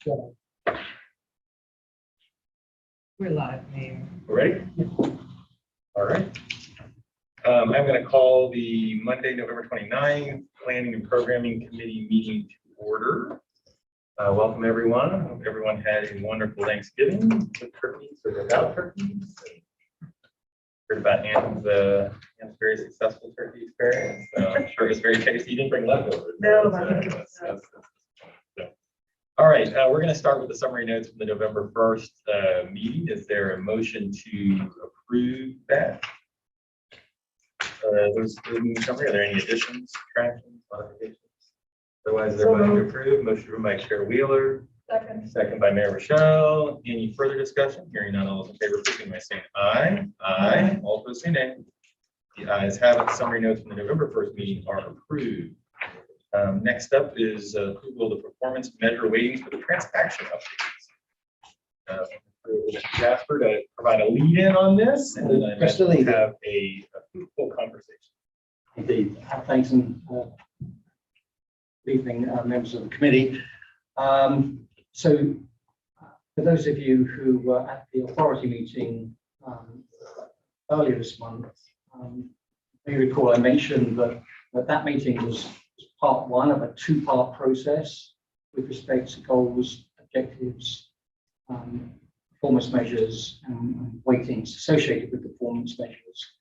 We're live, man. Ready? All right. I'm going to call the Monday, November 29th Planning and Programming Committee meeting to order. Welcome, everyone. I hope everyone had a wonderful Thanksgiving with turkeys or without turkeys. Heard about Ann's very successful turkey experience. So I'm sure it was very tasty. You didn't bring leftovers. No, all right, we're going to start with the summary notes from the November 1st meeting. Is there a motion to approve that? Those summary, are there any additions, subtractions, modifications? Otherwise, is there a motion to approve? Motion approved by Chair Wheeler. Second by Mayor Rochelle. Any further discussion? Hearing none, all those in favor, please by saying aye. Aye. All opposed, say nay. The ayes have it. Summary notes from the November 1st meeting are approved. Next up is approval of the performance measure weightings for the transaction updates. Jasper to provide a lead in on this, and then I have a full conversation. Indeed. Thanks, and good evening, members of the committee. So, for those of you who were at the authority meeting earlier this month, you may recall I mentioned that meeting was part one of a two-part process with respect to goals, objectives, performance measures, and weightings associated with performance measures.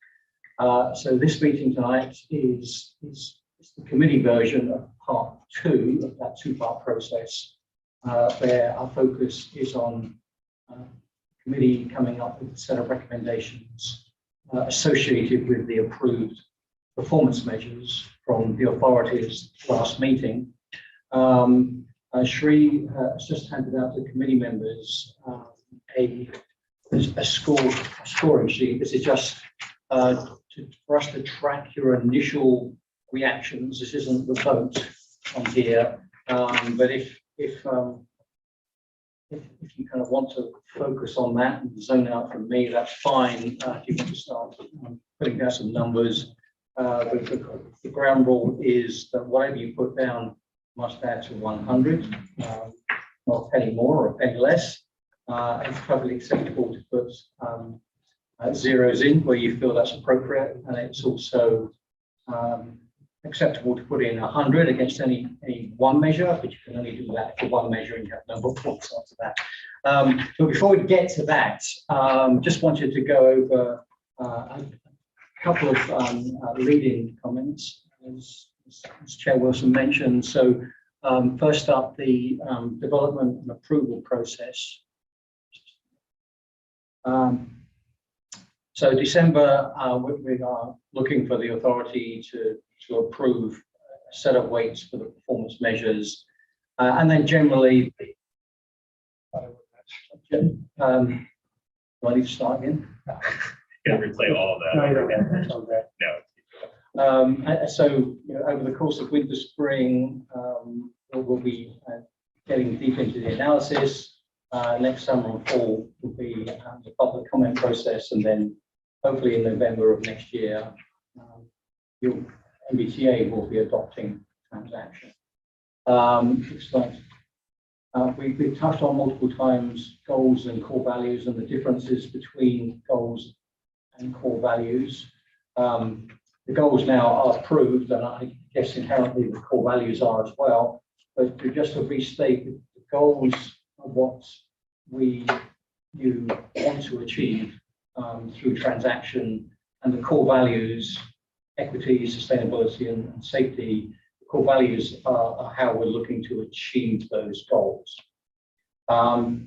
So this meeting tonight is the committee version of part two of that two-part process, where our focus is on committee coming up with a set of recommendations associated with the approved performance measures from the authorities last meeting. Shri has just handed out to committee members a scoring sheet. This is just for us to track your initial reactions. This isn't the vote on here, but if you kind of want to focus on that and zone out from me, that's fine. If you want to start putting down some numbers, the ground rule is that whatever you put down must add to 100, not a penny more or a penny less. It's perfectly acceptable to put zeros in where you feel that's appropriate, and it's also acceptable to put in 100 against any one measure, but you can only do that for one measure and you have no more points after that. But before we get to that, just wanted to go over a couple of leading comments, as Chair Wilson mentioned. So first up, the development and approval process. So December, we are looking for the authority to approve a set of weights for the performance measures, and then generally, do I need to start again? Gonna replay all of that. No, you don't get it. No. So, over the course of winter, spring, we'll be getting deep into the analysis. Next summer and fall will be the public comment process, and then hopefully in November of next year, your NVTA will be adopting transaction. We've touched on multiple times goals and core values and the differences between goals and core values. The goals now are approved, and I guess inherently the core values are as well. But just to restate, the goals are what you want to achieve through transaction, and the core values, equity, sustainability, and safety. The core values are how we're looking to achieve those goals. I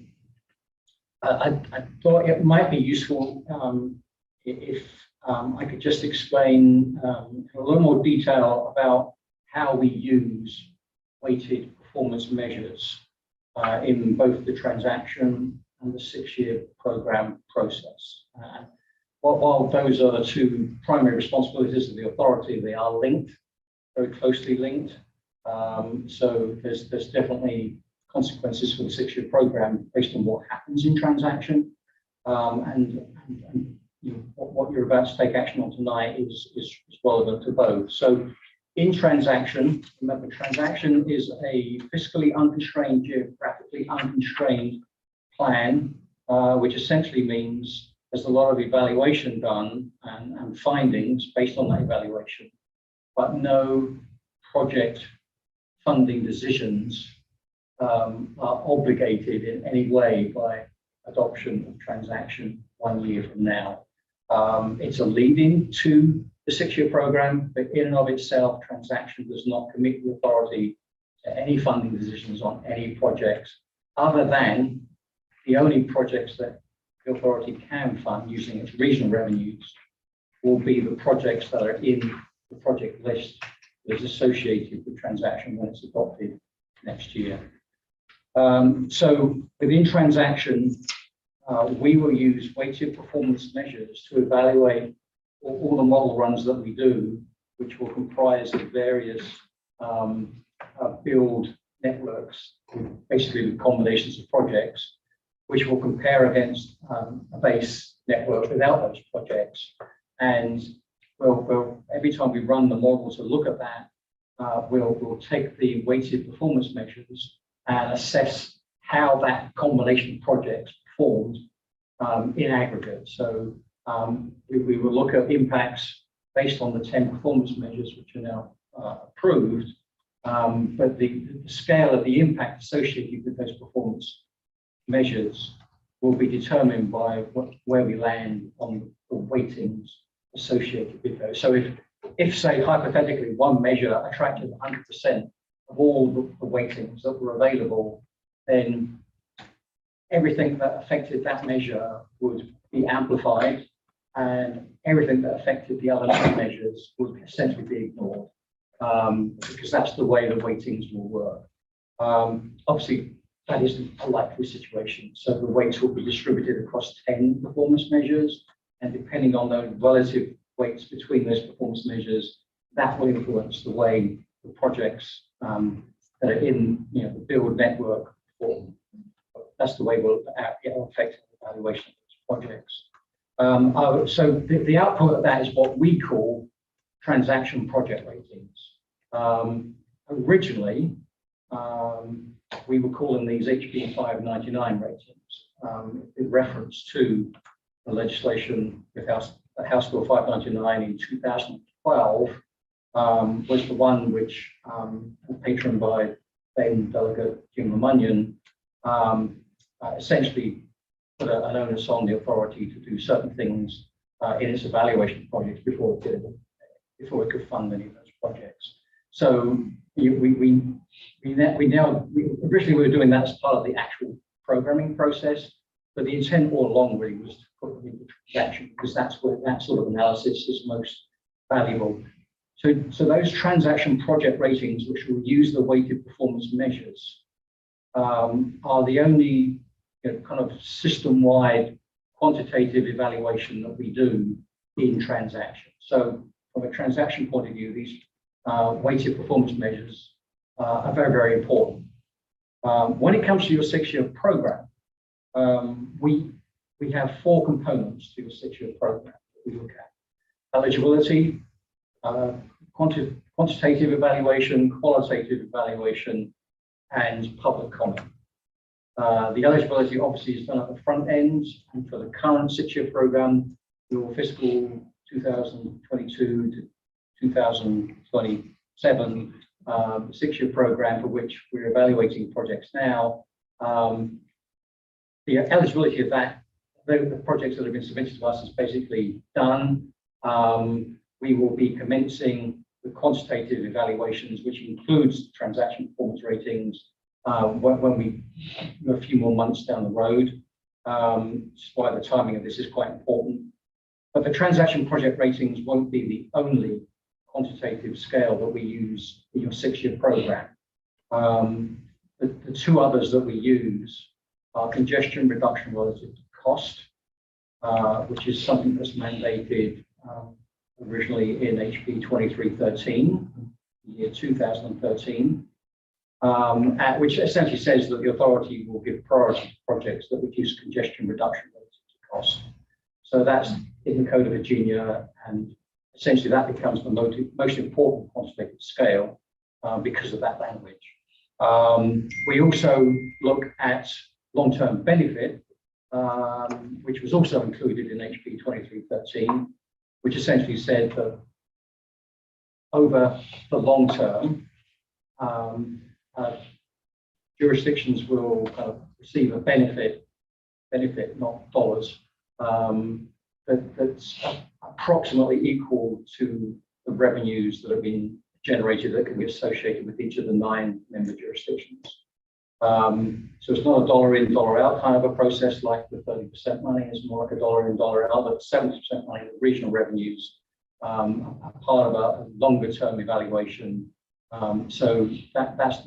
thought it might be useful if I could just explain in a little more detail about how we use weighted performance measures in both the transaction and the 6-year program process. While those are the two primary responsibilities of the authority, they are linked, very closely linked. So there's definitely consequences for the 6-year program based on what happens in transaction, and what you're about to take action on tonight is relevant to both. So In transaction, remember, transaction is a fiscally unconstrained, geographically unconstrained plan, which essentially means there's a lot of evaluation done and findings based on that evaluation, but no project funding decisions are obligated in any way by adoption of transaction 1 year from now. It's a lead-in to the 6-year program, but in and of itself, transaction does not commit the authority to any funding decisions on any projects, other than the only projects that the authority can fund using its regional revenues will be the projects that are in the project list that is associated with transaction when it's adopted next year. So within transaction, we will use weighted performance measures to evaluate all the model runs that we do, which will comprise of various build networks, basically with combinations of projects, which will compare against a base network without those projects. And we'll every time we run the model to look at that, we'll take the weighted performance measures and assess how that combination of projects performed in aggregate. So we will look at impacts based on the 10 performance measures, which are now approved, but the scale of the impact associated with those performance measures will be determined by where we land on the weightings associated with those. So if say, hypothetically, one measure attracted 100% of all the weightings that were available, then everything that affected that measure would be amplified, and everything that affected the other measures would essentially be ignored, because that's the way the weightings will work. Obviously, that isn't a likely situation. So the weights will be distributed across 10 performance measures, and depending on the relative weights between those performance measures, that will influence the way the projects that are in the build network perform. That's the way it will affect the evaluation of those projects. So the output of that is what we call transaction project ratings. Originally, we were calling these AC599 ratings in reference to the legislation with House Bill 599 in 2012, was the one which, patroned by then Delegate Jim Munyon, essentially put an onus on the authority to do certain things in its evaluation projects before it could fund any of those projects. So originally we were doing that as part of the actual programming process, but the intent all along really was to put them into transaction, because that's where that sort of analysis is most valuable. So those transaction project ratings, which will use the weighted performance measures, are the only kind of system-wide quantitative evaluation that we do in transaction. So from a transaction point of view, these weighted performance measures are very, very important. When it comes to your 6-year program, we have 4 components to your 6-year program that we look at: eligibility, quantitative evaluation, qualitative evaluation, and public comment. The eligibility obviously is done at the front end, and for the current 6-year program, your fiscal 2022 to 2027 6-year program, for which we're evaluating projects now. The eligibility of that, the projects that have been submitted to us, is basically done. We will be commencing the quantitative evaluations, which includes transaction performance ratings, when we a few more months down the road. Just why the timing of this is quite important. But the transaction project ratings won't be the only quantitative scale that we use in your 6-year program. The 2 others that we use are congestion reduction relative to cost, which is something that's mandated originally in HB 2313, year 2013, which essentially says that the authority will give priority to projects that reduce congestion reduction relative to cost. So that's in the Code of Virginia, and essentially that becomes the most important quantitative scale because of that language. We also look at long-term benefit, which was also included in HB 2313, which essentially said that over the long term, jurisdictions will receive a benefit, not dollars, that's approximately equal to the revenues that have been generated that can be associated with each of the 9 member jurisdictions. So it's not a dollar in, dollar out kind of a process like the 30% money. It's more like a dollar in, dollar out. But 70% money, the regional revenues, are part of a longer term evaluation. So that's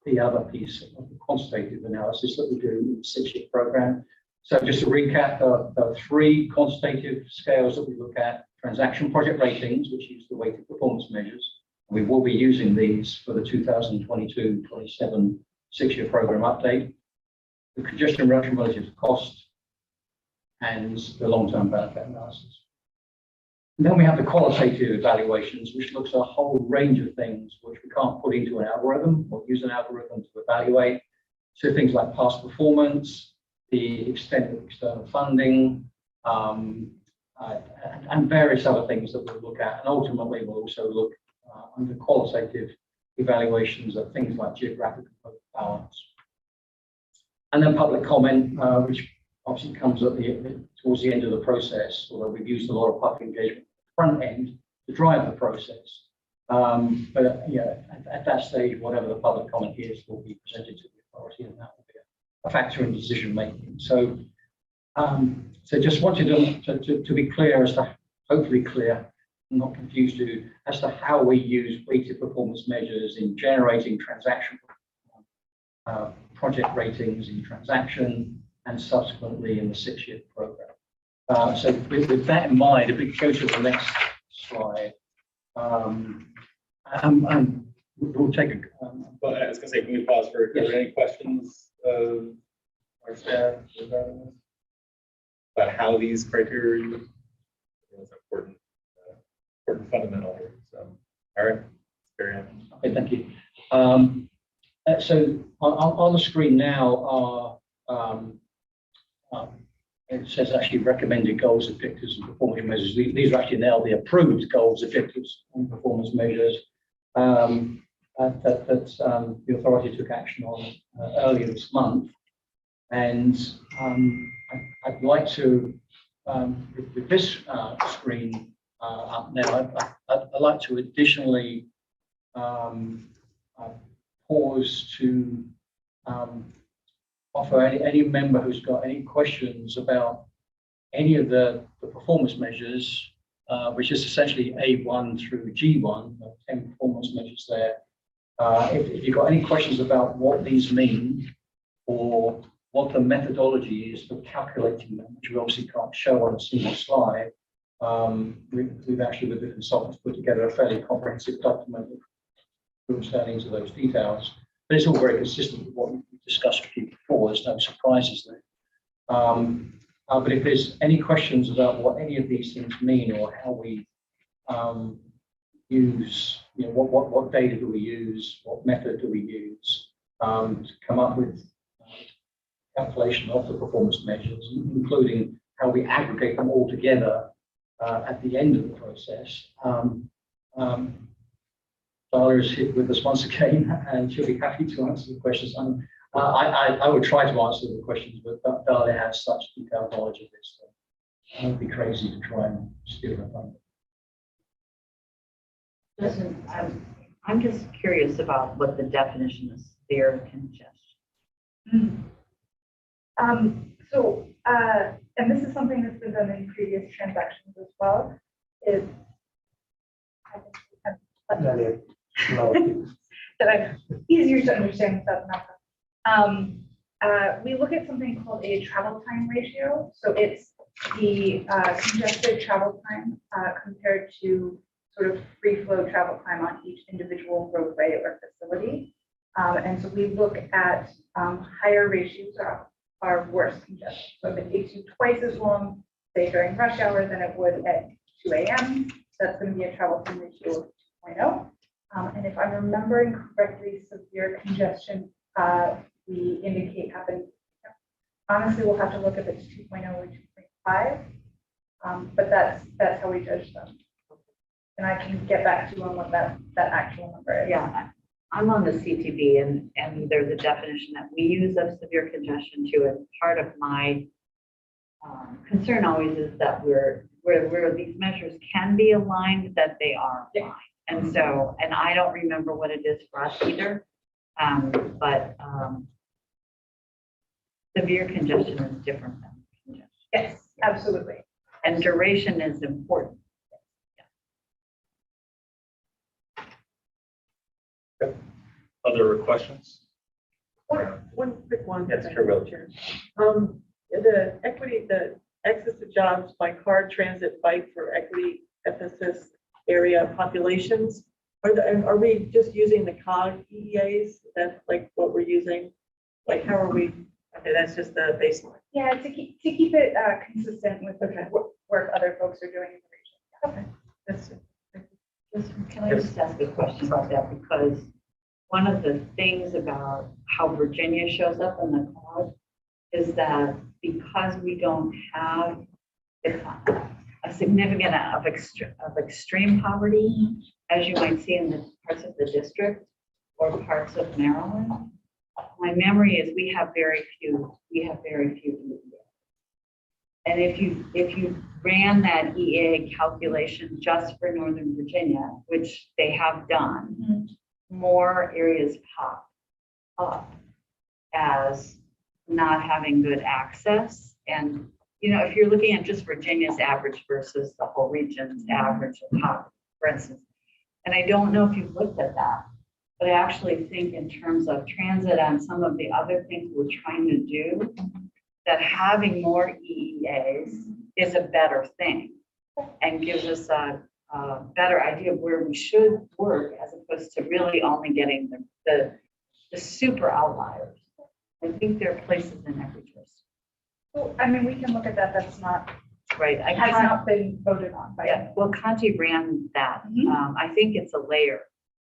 the other piece of the quantitative analysis that we do in the 6-year program. So just to recap, there are 3 quantitative scales that we look at: transaction project ratings, which use the weighted performance measures. We will be using these for the 2022-27 6-year program update, the congestion reduction relative to cost, and the long-term benefit analysis. And then we have the qualitative evaluations, which looks at a whole range of things which we can't put into an algorithm or use an algorithm to evaluate. So things like past performance, the extent of external funding, and various other things that we'll look at. And ultimately, we'll also look under qualitative evaluations of things like geographic balance. And then public comment, which obviously comes at towards the end of the process, although we've used a lot of public engagement at the front end to drive the process. But at that stage, whatever the public comment is will be presented to the authority, and that will be a factor in decision making. So, so just wanted to be clear as to, hopefully clear, not confused you, as to how we use weighted performance measures in generating transaction project ratings in transaction and subsequently in the 6-year program. So with that in mind, if we go to the next slide, we'll take a. Well, I was going to say, can we pause for Yes. any questions of our staff about how these criteria are used? It's important fundamental here. So, all right, very good. Okay, thank you. So on the screen now are it says actually recommended goals, objectives, and performance measures. These are actually now the approved goals, objectives, and performance measures that the authority took action on earlier this month. And I'd like to, with this screen up now, I'd like to additionally pause to offer any member who's got any questions about any of the performance measures, which is essentially A1 through G1, 10 performance measures there. If you've got any questions about what these mean or what the methodology is for calculating them, which we obviously can't show on a single slide, we've actually, with the consultants, put together a fairly comprehensive document with understandings of those details. But it's all very consistent with what we discussed with you before. There's no surprises there. But if there's any questions about what any of these things mean or how we use, what data do we use, what method do we use to come up with calculation of the performance measures, including how we aggregate them all together at the end of the process. Darla is here with us once again, and she'll be happy to answer the questions. I would try to answer the questions, but Darla has such detailed knowledge of this that it would be crazy to try and steal her thunder. Listen, I'm just curious about what the definition of severe congestion. And this is something that's been done in previous transactions as well, is easier to understand stuff. We look at something called a travel time ratio. So it's the congested travel time compared to sort of free flow travel time on each individual roadway or facility. And so we look at higher ratios are worse congestion. So if it takes you twice as long, say during rush hour, than it would at 2 a.m., that's going to be a travel time ratio of 2.0. And if I'm remembering correctly, severe congestion, we indicate happen. Honestly, we'll have to look if it's 2.0 or 2.5, but that's how we judge them. And I can get back to you on what that actual number is. Yeah, I'm on the CTV and there's a definition that we use of severe congestion too. And part of my concern always is that where these measures can be aligned, that they are aligned. And so, and I don't remember what it is for us either, but severe congestion is different than congestion. Yes, absolutely. And duration is important. Other questions? One quick one. Yes, sure, Will. The equity, the access to jobs by car, transit, bike for equity emphasis area populations. Are we just using the COG EEAs? That's like what we're using? Like, how are we? Okay, that's just the baseline. Yeah, to keep it consistent with the Okay. work other folks are doing in the region. Okay, that's it. Can I just ask a question about that? Because one of the things about how Virginia shows up in the cause is that because we don't have a significant of extreme poverty, as you might see in the parts of the district or parts of Maryland, my memory is we have very few EEA. And if you ran that EEA calculation just for Northern Virginia, which they have done, more areas pop up as not having good access. And, you know, if you're looking at just Virginia's average versus the whole region's average of poverty, for instance, and I don't know if you've looked at that, but I actually think in terms of transit and some of the other things we're trying to do, that having more EEAs is a better thing and gives us a better idea of where we should work as opposed to really only getting the super outliers. I think there are places in every district. Well, I mean, we can look at that. That's not, Right. has not been voted on by. Yeah, well, Conti ran that. Mhm. I think it's a layer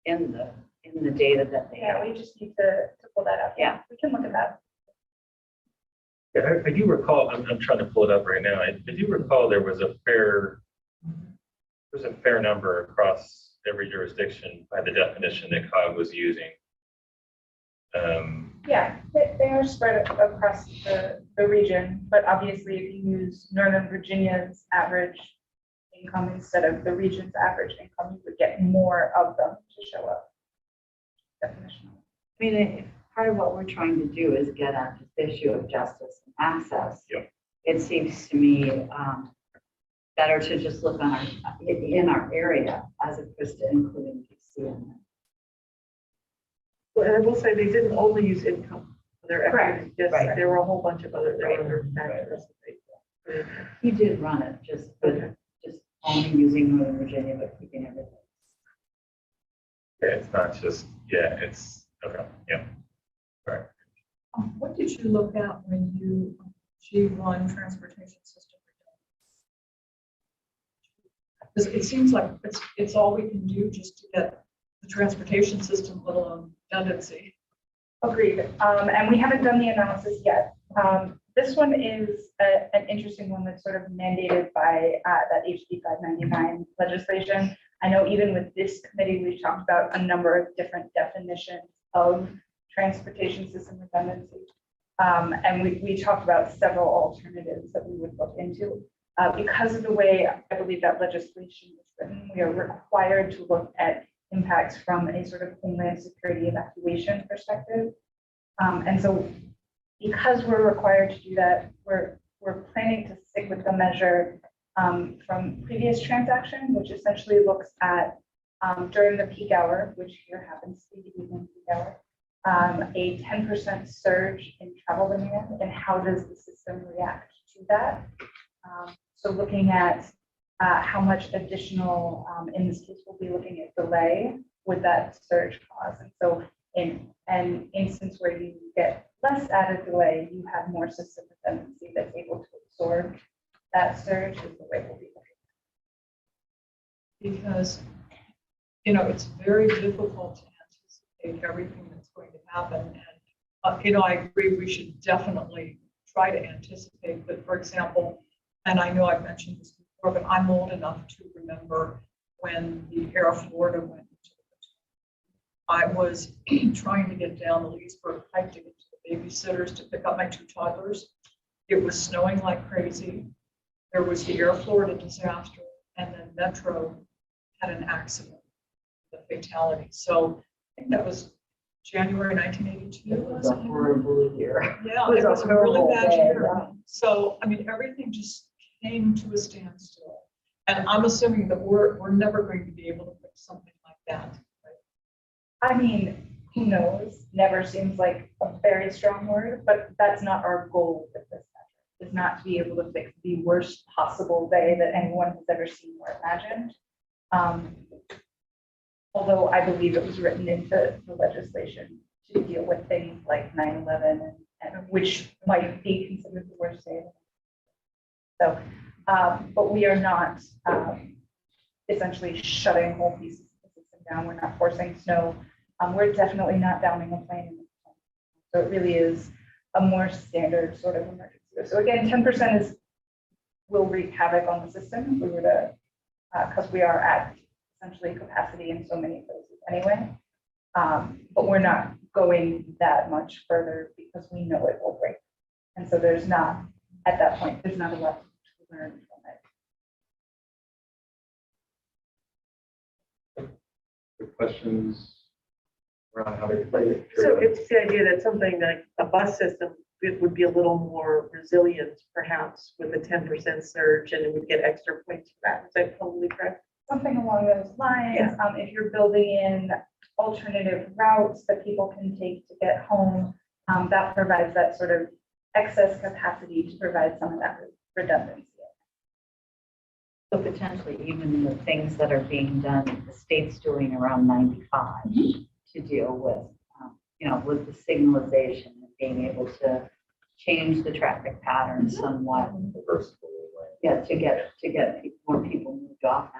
in the data that they Yeah, have. we just need to pull that up. Yeah. We can look at that. Yeah, I do recall, I'm trying to pull it up right now. I do recall there was a fair number across every jurisdiction by the definition that COG was using. Yeah, they are spread across the region, but obviously if you use Northern Virginia's average income instead of the region's average income, you would get more of them to show up. Definition. I mean, part of what we're trying to do is get at this issue of justice and access. Yep. It seems to me better to just look on in our area as opposed to including DC in there. Well, and I will say they didn't only use income for their equity. Yes, Right. there were a whole bunch of other Right. factors. that He did run it, just only using Northern Virginia, but keeping everything. Yeah, it's not just, it's, okay, yeah. All right. What did you look at when you G1 transportation system? Because it seems like it's all we can do just to get the transportation system, let alone redundancy. Agreed. And we haven't done the analysis yet. This one is an interesting one that's sort of mandated by that HB 599 legislation. I know even with this committee, we've talked about a number of different definitions of transportation system redundancy. And we talked about several alternatives that we would look into. Because of the way I believe that legislation is written, we are required to look at impacts from a sort of homeland security evacuation perspective. And so because we're required to do that, we're planning to stick with the measure from previous transaction, which essentially looks at during the peak hour, which here happens to be the evening peak hour, a 10% surge in travel demand, and how does the system react to that? So looking at how much additional, in this case, we'll be looking at delay with that surge cause. And so in an instance where you get less added delay, you have more system redundancy that's able to absorb that surge is the way we'll be looking. Because it's very difficult to anticipate everything that's going to happen. And, I agree, we should definitely try to anticipate, but for example, and I know I've mentioned this before, but I'm old enough to remember when the Air Florida went into the I was trying to get down the Leesburg Pike to get to the babysitters to pick up my 2 toddlers. It was snowing like crazy. There was the Air Florida disaster, and then Metro had an accident, a fatality. So I think that was January 1982. It was a horrible year. Yeah, It it was was a a really horrible bad day, year. yeah. So, I mean, everything just came to a standstill. And I'm assuming that we're never going to be able to fix something like that. I mean, who knows? Never seems like a very strong word, but that's not our goal with this measure, is not to be able to fix the worst possible day that anyone has ever seen or imagined. Although I believe it was written into the legislation to deal with things like 9/11, and which might be considered the worst day. So, but we are not essentially shutting whole pieces of the system down. We're not forcing snow. We're definitely not downing a plane. So it really is a more standard sort of emergency. So again, 10% will wreak havoc on the system if we were to, because we are at essentially capacity in so many places anyway. But we're not going that much further because we know it will break. And so there's not, at that point, there's not a lot to learn from it. Good questions around how they play it. So it's the idea that something like a bus system, it would be a little more resilient, perhaps, with a 10% surge, and it would get extra points for that. Is that totally correct? Something along those lines. Yeah. If you're building in alternative routes that people can take to get home, that provides that sort of excess capacity to provide some of that redundancy. So potentially even the things that are being done, the state's doing around 95 to deal with, with the signalization and being able to change the traffic patterns somewhat. Reversible way. Yeah, to get more people moved off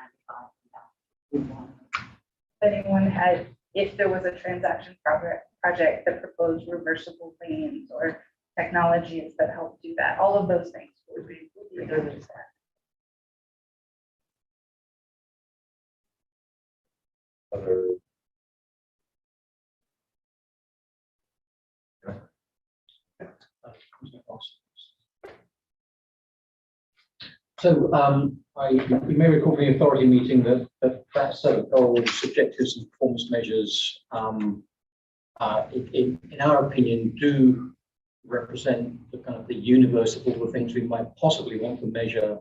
95. If there was a transaction project that proposed reversible lanes or technologies that help do that, all of those things would be good. Other. So you may recall from the authority meeting that set of goals, objectives and performance measures, in our opinion, do represent the kind of the universe of all the things we might possibly want to measure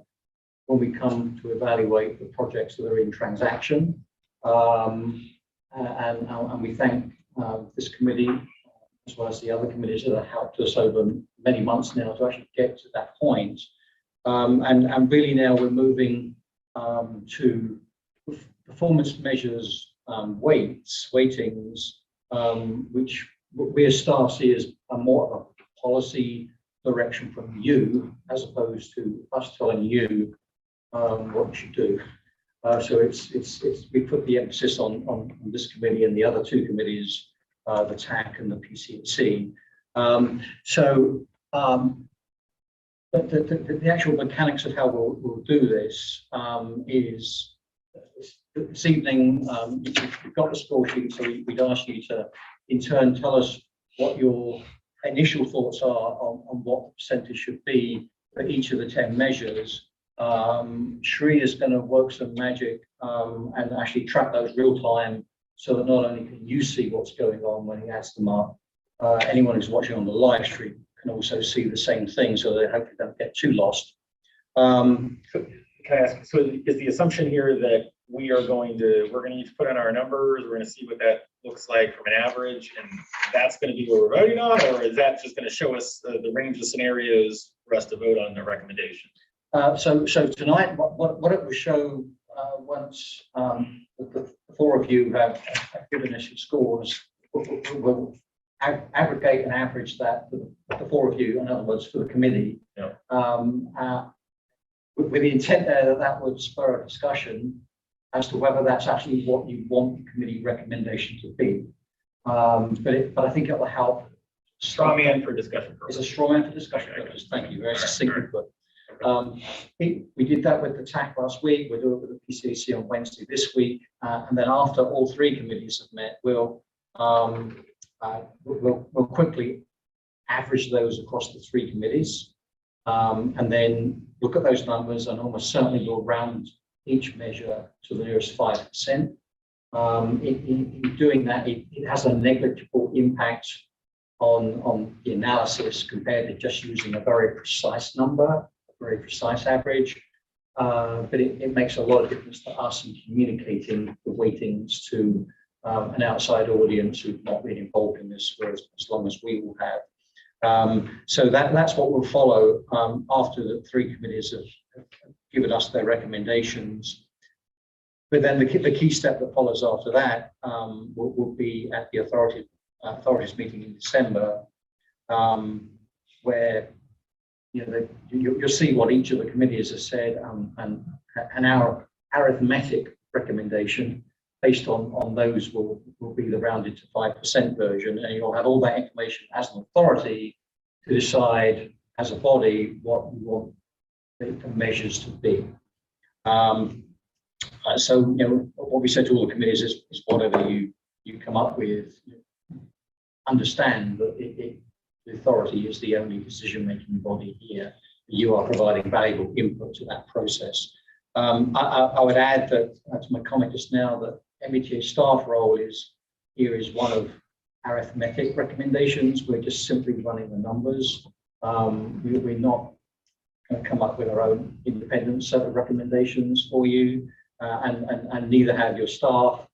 when we come to evaluate the projects that are in transaction. And we thank this committee, as well as the other committees that have helped us over many months now to actually get to that point. And really now we're moving to performance measures, weightings, which we as staff see as more of a policy direction from you, as opposed to us telling you what you should do. So we put the emphasis on this committee and the other 2 committees, the TAC and the PCC. The actual mechanics of how we'll do this is this evening. You've got the score sheet, so we'd ask you to, in turn, tell us what your initial thoughts are on what the percentage should be for each of the 10 measures. Shri is going to work some magic and actually track those real time, so that not only can you see what's going on when he adds them up, anyone who's watching on the live stream can also see the same thing, so they hopefully don't get too lost. Can I ask, so is the assumption here that we're going to each put in our numbers, we're going to see what that looks like from an average, and that's going to be what we're voting on, or is that just going to show us the range of scenarios for us to vote on the recommendation? So tonight, what it will show once the 4 of you have given us your scores, we'll aggregate and average that for the 4 of you, in other words, for the committee. Yeah. With the intent there that would spur a discussion as to whether that's actually what you want the committee recommendation to be. But I think it will help. Straw man for discussion It's purposes. a straw man for discussion purposes. Thank you. Very succinct input. We did that with the TAC last week. We'll do it with the PCAC on Wednesday this week. And then after all three committees have met, we'll quickly average those across the three committees. And then look at those numbers, and almost certainly we'll round each measure to the nearest 5%. In doing that, it has a negligible impact on the analysis compared to just using a very precise number, a very precise average. But it makes a lot of difference to us in communicating the weightings to an outside audience who've not been involved in this for as long as we will have. So that's what we'll follow after the three committees have given us their recommendations. But then the key step that follows after that will be at the authorities meeting in December, where you'll see what each of the committees has said, and our arithmetic recommendation based on those will be the rounded to 5% version, and you'll have all that information as an authority to decide as a body what you want the measures to be. So what we said to all the committees is whatever you come up with, understand that the authority is the only decision-making body here. You are providing valuable input to that process. I would add that to my comment just now that NVTA staff role is one of arithmetic recommendations. We're just simply running the numbers. We're not going to come up with our own independent set of recommendations for you, and neither have your staff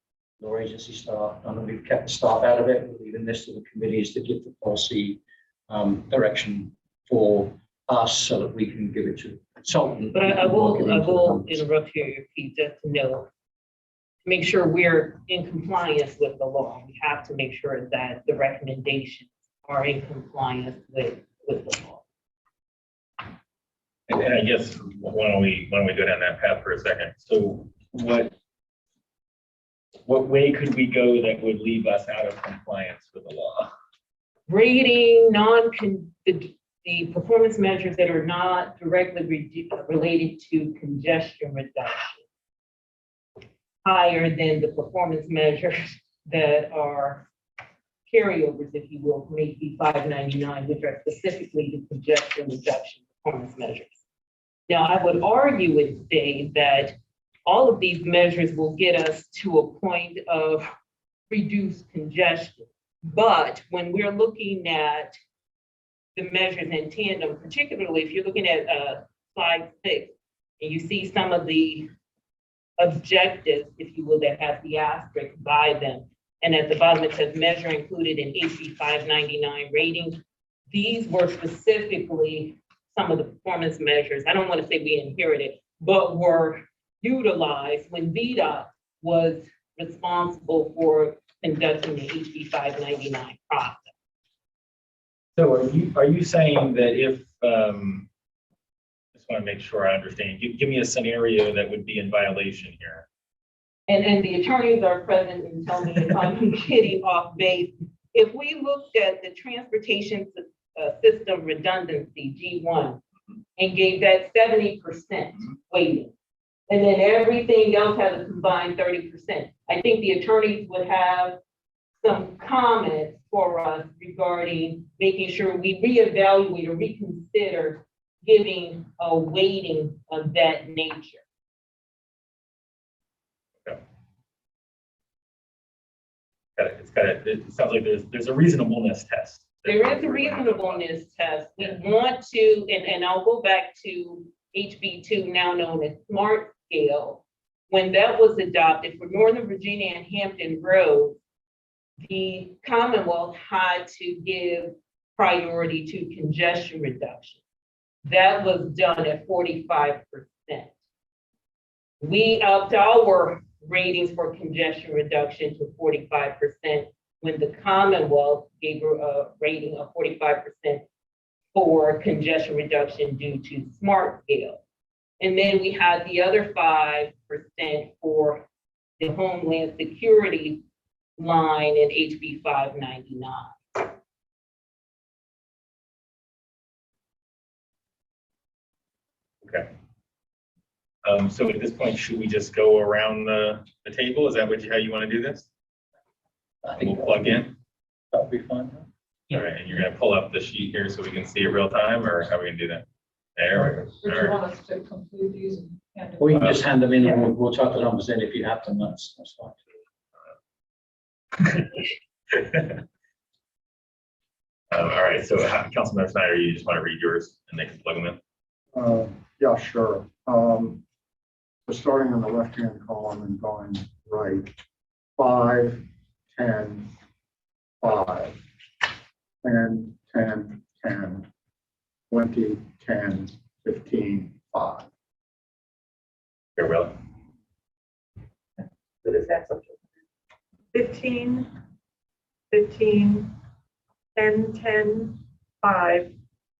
nor agency staff. And we've kept the staff out of it. We're leaving this to the committees to give the policy direction for us so that we can give it to the consultant. But I will interrupt here, Pete, just to know, make sure we're in compliance with the law. We have to make sure that the recommendations are in compliance with the law. And I guess why don't we go down that path for a second? So what way could we go that would leave us out of compliance with the law? Rating the performance measures that are not directly related to congestion reduction higher than the performance measures that are carryovers, if you will, from AC599, which are specifically the congestion reduction performance measures. Now, I would argue and say that all of these measures will get us to a point of reduced congestion. But when we're looking at the measures in tandem, particularly if you're looking at slide 6, and you see some of the objectives, if you will, that have the asterisk by them, and at the bottom it says measure included in AC599 ratings. These were specifically some of the performance measures. I don't want to say we inherited, but were utilized when VDOT was responsible for conducting the AC599 process. So are you saying that if just want to make sure I understand, give me a scenario that would be in violation here. And the attorneys are present and tell me if I'm getting off base. If we looked at the transportation system redundancy, G1, and gave that 70% weighting, and then everything else had a combined 30%, I think the attorneys would have some comments for us regarding making sure we reevaluate or reconsider giving a weighting of that nature. It sounds like there's a reasonableness test. There is a reasonableness test. We want to, and I'll go back to HB2, now known as Smart Scale. When that was adopted for Northern Virginia and Hampton Roads, the Commonwealth had to give priority to congestion reduction. That was done at 45%. We upped our ratings for congestion reduction to 45% when the Commonwealth gave a rating of 45% for congestion reduction due to Smart Scale. And then we had the other 5% 100% for the Homeland Security line in HB 599. Okay. So at this point, should we just go around the table? Is that how you want to do this? I think We'll plug in. that'll be fine. All right, and you're gonna pull up the sheet here so we can see it real time, or how are we gonna do that? There we Would go. you All want us to complete these and hand them? Or you can just hand them in and we'll type the numbers in if you have them, that's fine. right. All right, so Councilman Snyder, you just want to read yours and they can plug them in? Yeah, sure. So starting on the left-hand column and going right, 5, 10, 5, 10, 10, 10, 20, 10, 15, 5. Here, Will. So this adds up to 15, 15, 10, 10, 5,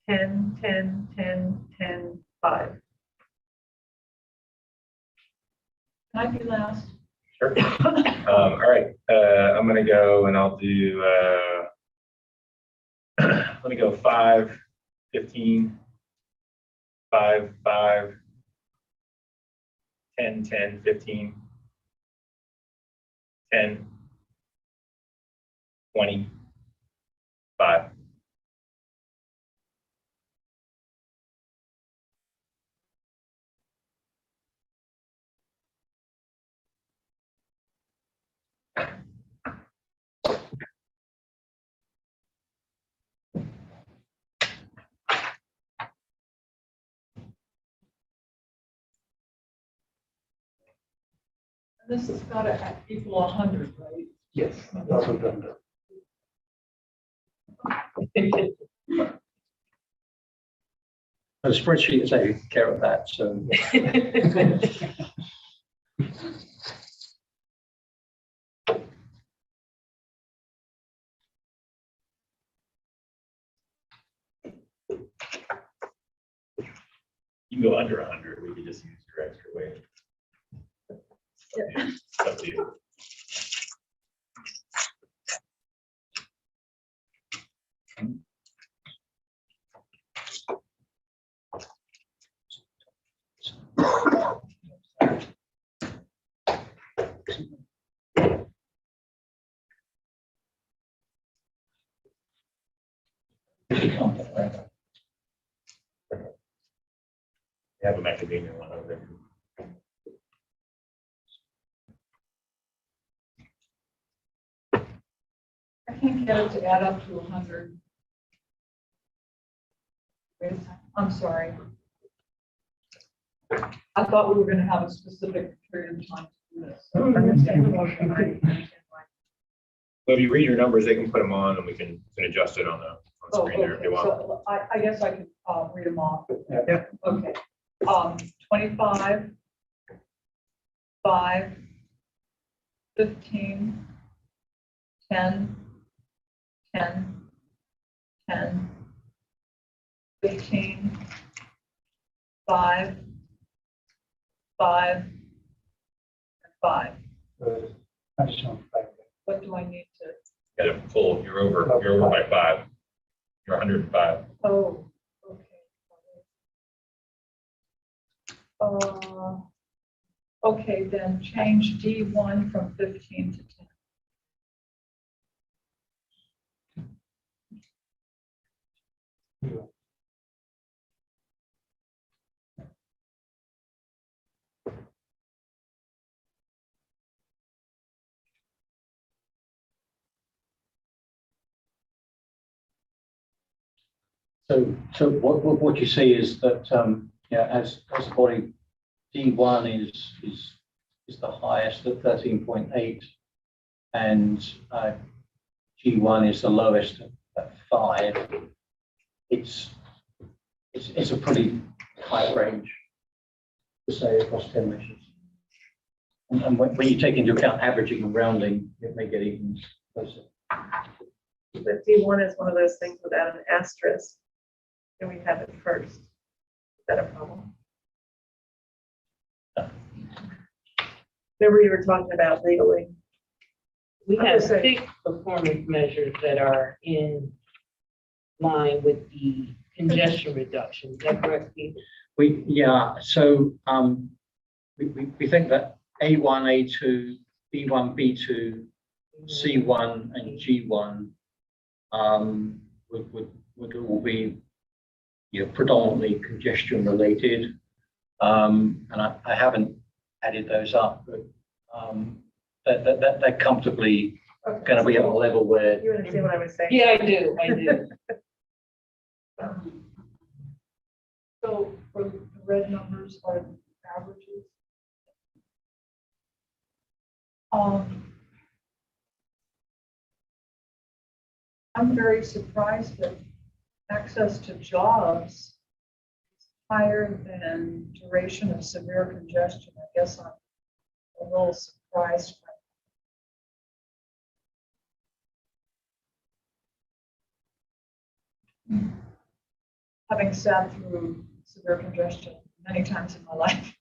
10, 10, 10, 10, 5. Can I be last? Sure. All right, I'm gonna go and I'll do, let me go 5, 15, 5, 5, 10, 10, 15, 10, 20, 5. This has got to equal 100, right? Yes. That's what I'm doing. The spreadsheet is taking care of that, so. You can go under 100, we could just use your extra weight. It's up to you. You have a macadamia one over there. I can't get it to add up to 100. Wait a second, I'm sorry. I thought we were going to have a specific period of time to do this. Well, if you read your numbers, they can put them on and we can adjust it on the Oh, screen there if okay, you want. so I guess I could read them off. Yeah. Okay. 25, 5, 15, 10, 10, 10, 15, 5, 5, and 5. What do I need to? Got to pull, you're over by 5. You're 105. Oh, okay. Okay, then change D1 from 15 to 10. So what you see is that, yeah, as the body, D1 is the highest at 13.8, and G1 is the lowest at 5. It's a pretty tight range to say across 10 measures. And when you take into account averaging and rounding, it may get even closer. But D1 is one of those things without an asterisk, and we have it first. Is that a problem? Remember you were talking about legally. We I'm have just saying- 6 performance measures that are in line with the congestion reduction. Is that correct, Steve? We think that A1, A2, B1, B2, C1 and G1 would all be, predominantly congestion related. And I haven't added those up, but they're comfortably going to be at a level where You understand what I was saying? Yeah, I do. I do. So for the red numbers are averages. I'm very surprised that access to jobs is higher than duration of severe congestion. I guess I'm a little surprised. Having sat through severe congestion many times in my life.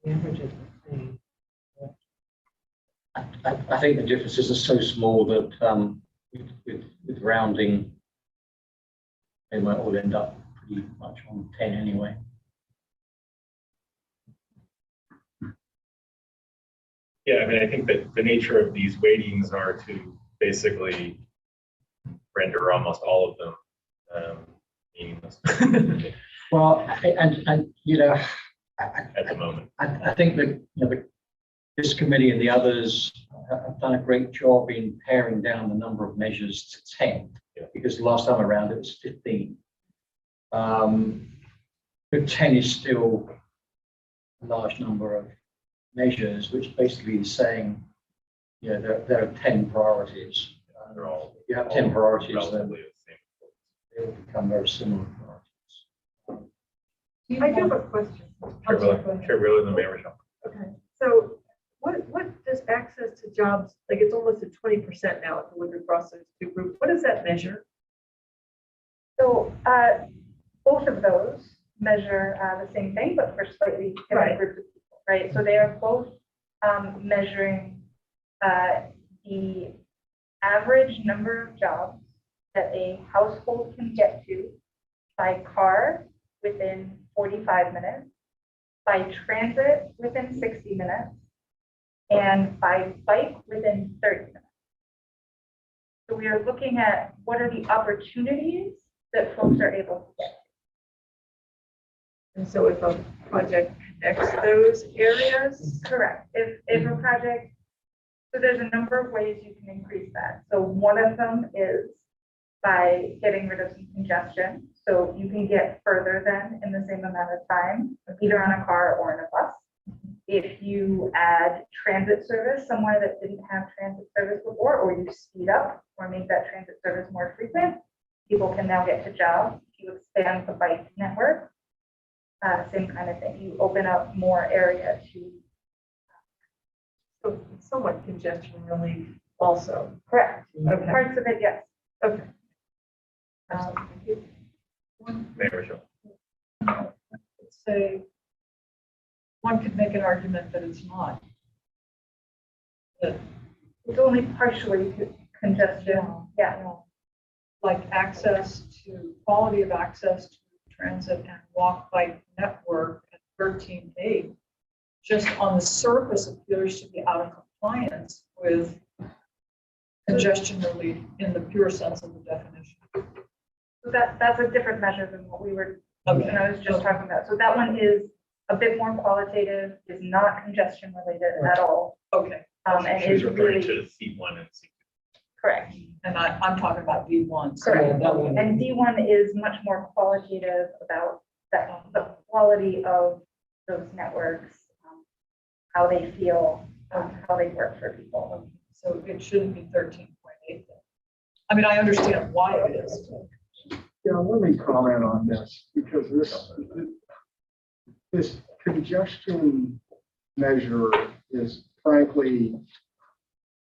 The average is the same. I think the differences are so small that with rounding, they might all end up pretty much on 10 anyway. Yeah, I mean, I think that the nature of these weightings are to basically render almost all of them meaningless Well, and at the moment. I think that this committee and the others have done a great job in paring down the number of measures to 10, because the last time around it was 15. But 10 is still a large number of measures, which basically is saying, there are 10 priorities. They're all. You have 10 priorities, then Relatively the same. they will become very similar priorities. I do have a question. Chair Wheeler, then Mayor Rochelle. Okay, so what does access to jobs, like it's almost at 20% now if we look across those two groups, what does that measure? So both of those measure the same thing, but for slightly different Right. groups of people, right? So they are both measuring the average number of jobs that a household can get to by car within 45 minutes, by transit within 60 minutes, and by bike within 30 minutes. So we are looking at what are the opportunities that folks are able to get. And so if a project connects those areas, Correct. If a project, so there's a number of ways you can increase that. So one of them is by getting rid of some congestion. So you can get further than in the same amount of time, either on a car or in a bus. If you add transit service somewhere that didn't have transit service before, or you speed up or make that transit service more frequent, people can now get to jobs. If you expand the bike network, same kind of thing. You open up more area to. so it's somewhat congestion relief also. Correct. Okay. Parts of it, yes. Okay. Mayor Rochelle. Let's say one could make an argument that it's not. That, It's only partially congestion. Yeah. like quality of access to transit and walk bike network at 13.8, just on the surface appears to be out of compliance with congestion relief in the pure sense of the definition. So that's a different measure than what we were, Okay. I was just talking about. So that one is a bit more qualitative, is not congestion related at all. Okay, And She was is referring really to C1 and C2. correct. and I'm talking about V1. So Correct. that one- And D1 is much more qualitative about the quality of those networks, how they feel, how they work for people. So it shouldn't be 13.8 then. I mean, I understand why it is. Yeah, let me comment on this, because this congestion measure is frankly,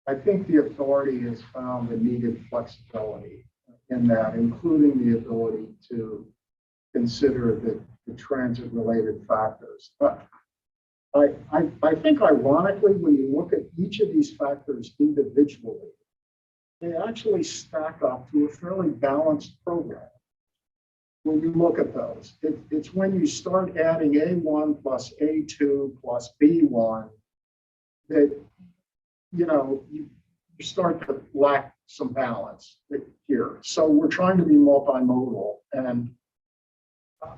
I think the authority has found the needed flexibility. in that, including the ability to consider the transit-related factors. But I think ironically, when you look at each of these factors individually, they actually stack up to a fairly balanced program. When you look at those, it's when you start adding A1 plus A2 plus B1 that, you know, you start to lack some balance here. So we're trying to be multimodal. And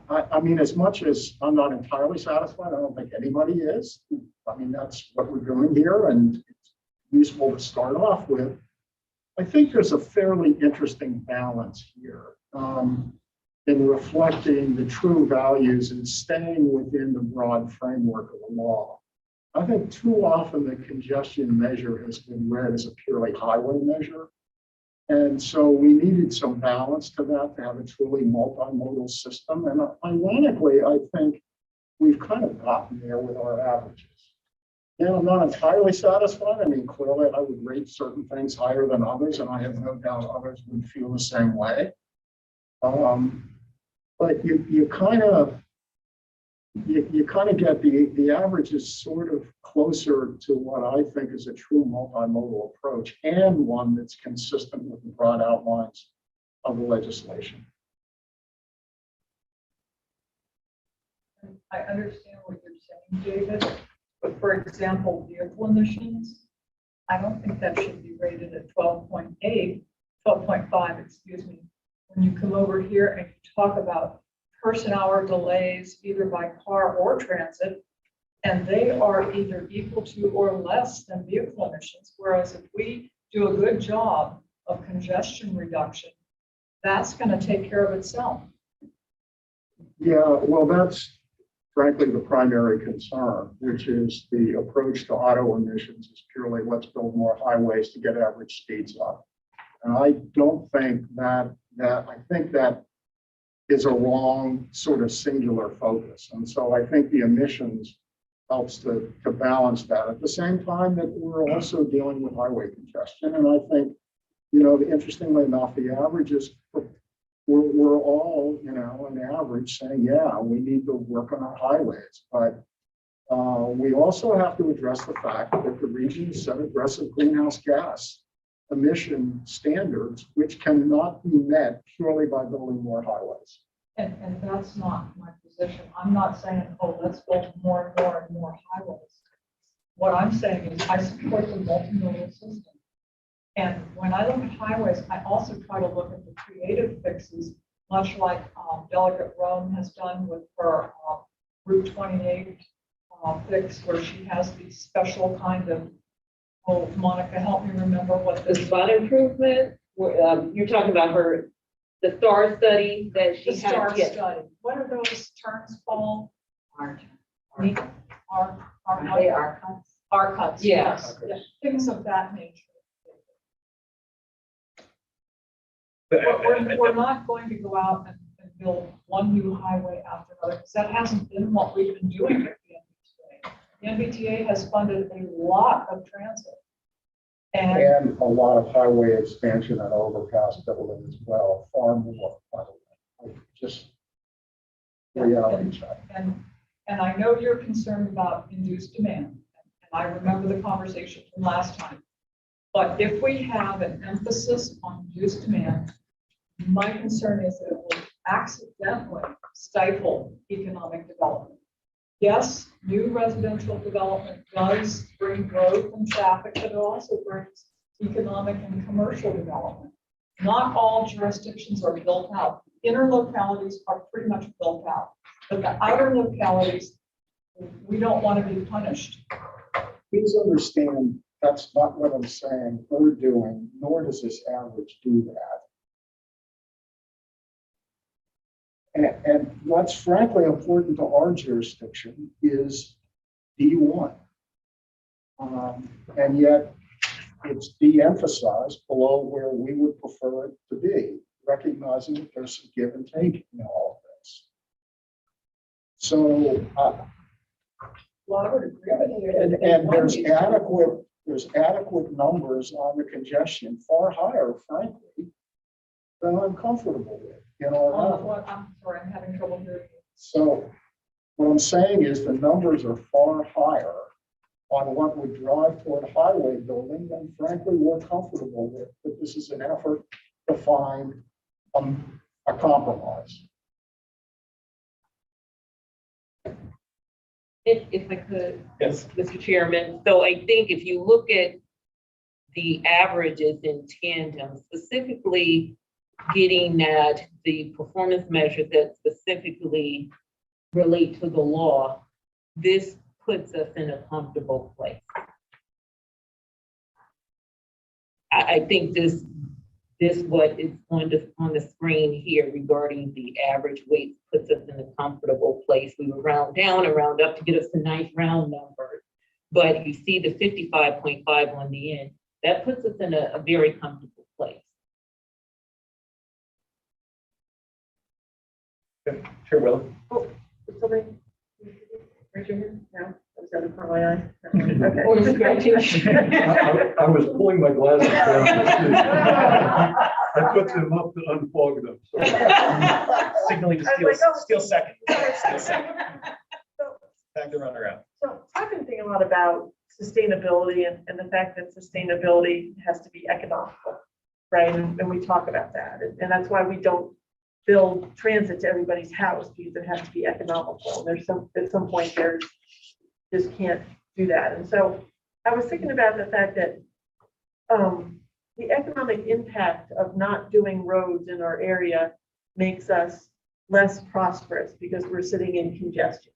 I mean, as much as I'm not entirely satisfied, I don't think anybody is. I mean, that's what we're doing here, and it's useful to start off with. I think there's a fairly interesting balance here in reflecting the true values and staying within the broad framework of the law. I think too often the congestion measure has been read as a purely highway measure. And so we needed some balance to that to have a truly multimodal system. And ironically, I think we've kind of gotten there with our averages. And I'm not entirely satisfied. I mean, clearly I would rate certain things higher than others, and I have no doubt others would feel the same way. But you kind of get the average is sort of closer to what I think is a true multimodal approach, and one that's consistent with the broad outlines of the legislation. I understand what you're saying, David, but for example, vehicle emissions, I don't think that should be rated at 12.8, 12.5, excuse me. When you come over here and you talk about person-hour delays, either by car or transit, and they are either equal to or less than vehicle emissions, whereas if we do a good job of congestion reduction, that's going to take care of itself. Yeah, well, that's frankly the primary concern, which is the approach to auto emissions is purely let's build more highways to get average speeds up. And I don't think I think that is a wrong sort of singular focus. And so I think the emissions helps to balance that at the same time that we're also dealing with highway congestion. And I think, you know, interestingly enough, the averages, we're all, you know, on average saying, yeah, we need to work on our highways. But we also have to address the fact that the region set aggressive greenhouse gas emission standards, which cannot be met purely by building more highways. And that's not my position. I'm not saying, oh, let's build more and more and more highways. What I'm saying is I support the multimodal system. And when I look at highways, I also try to look at the creative fixes, much like Delegate Rome has done with her Route 28 fix, where she has these special kind of, oh, Monica, help me remember what The this spot improvement, you're talking about the STAR study that she the STAR had. Yes. study. What are those terms called? They are cuts. R cuts. Yes. Yes. Things of that nature. But We're not going to go out and build one new highway after another, because that hasn't been what we've been doing with the NVTA. The NVTA has funded a lot of transit. And a lot of highway expansion and overpass building as well, far more, by the way. Just reality check. And I know you're concerned about induced demand, and I remember the conversation from last time. But if we have an emphasis on induced demand, my concern is that it will accidentally stifle economic development. Yes, new residential development does bring growth and traffic, but it also brings economic and commercial development. Not all jurisdictions are built out. Inner localities are pretty much built out, but the outer localities, we don't want to be punished. Please understand, that's not what I'm saying or doing, nor does this average do that. And what's frankly important to our jurisdiction is D1. And yet it's de-emphasized below where we would prefer it to be, recognizing that there's some give and take in all of this. So, Well, I would agree with you. and there's adequate numbers on the congestion, far higher, frankly, than I'm comfortable with, I'm sorry, I'm having trouble hearing you. So what I'm saying is the numbers are far higher on what would drive toward highway building than frankly we're comfortable with, but this is an effort to find a compromise. If I could, Yes. Mr. Chairman, so I think if you look at the averages in tandem, specifically getting at the performance measures that specifically relate to the law, this puts us in a comfortable place. I think this what is on the screen here regarding the average weight puts us in a comfortable place. We would round down and round up to get us to nice round numbers. But you see the 55.5 on the end, that puts us in a very comfortable place. Sure, Will. Somebody, raise your hand. No, that was out of my eye. Okay. Or scratching. I was pulling my glasses down to see. I put them up to unplug them. So Signaling to I was like, oh. steal second. Steal second. So Time to run around. I've been thinking a lot about sustainability and the fact that sustainability has to be economical, right? And we talk about that. And that's why we don't build transit to everybody's house, because it has to be economical. There's at some point there just can't do that. And so I was thinking about the fact that the economic impact of not doing roads in our area makes us less prosperous because we're sitting in congestion.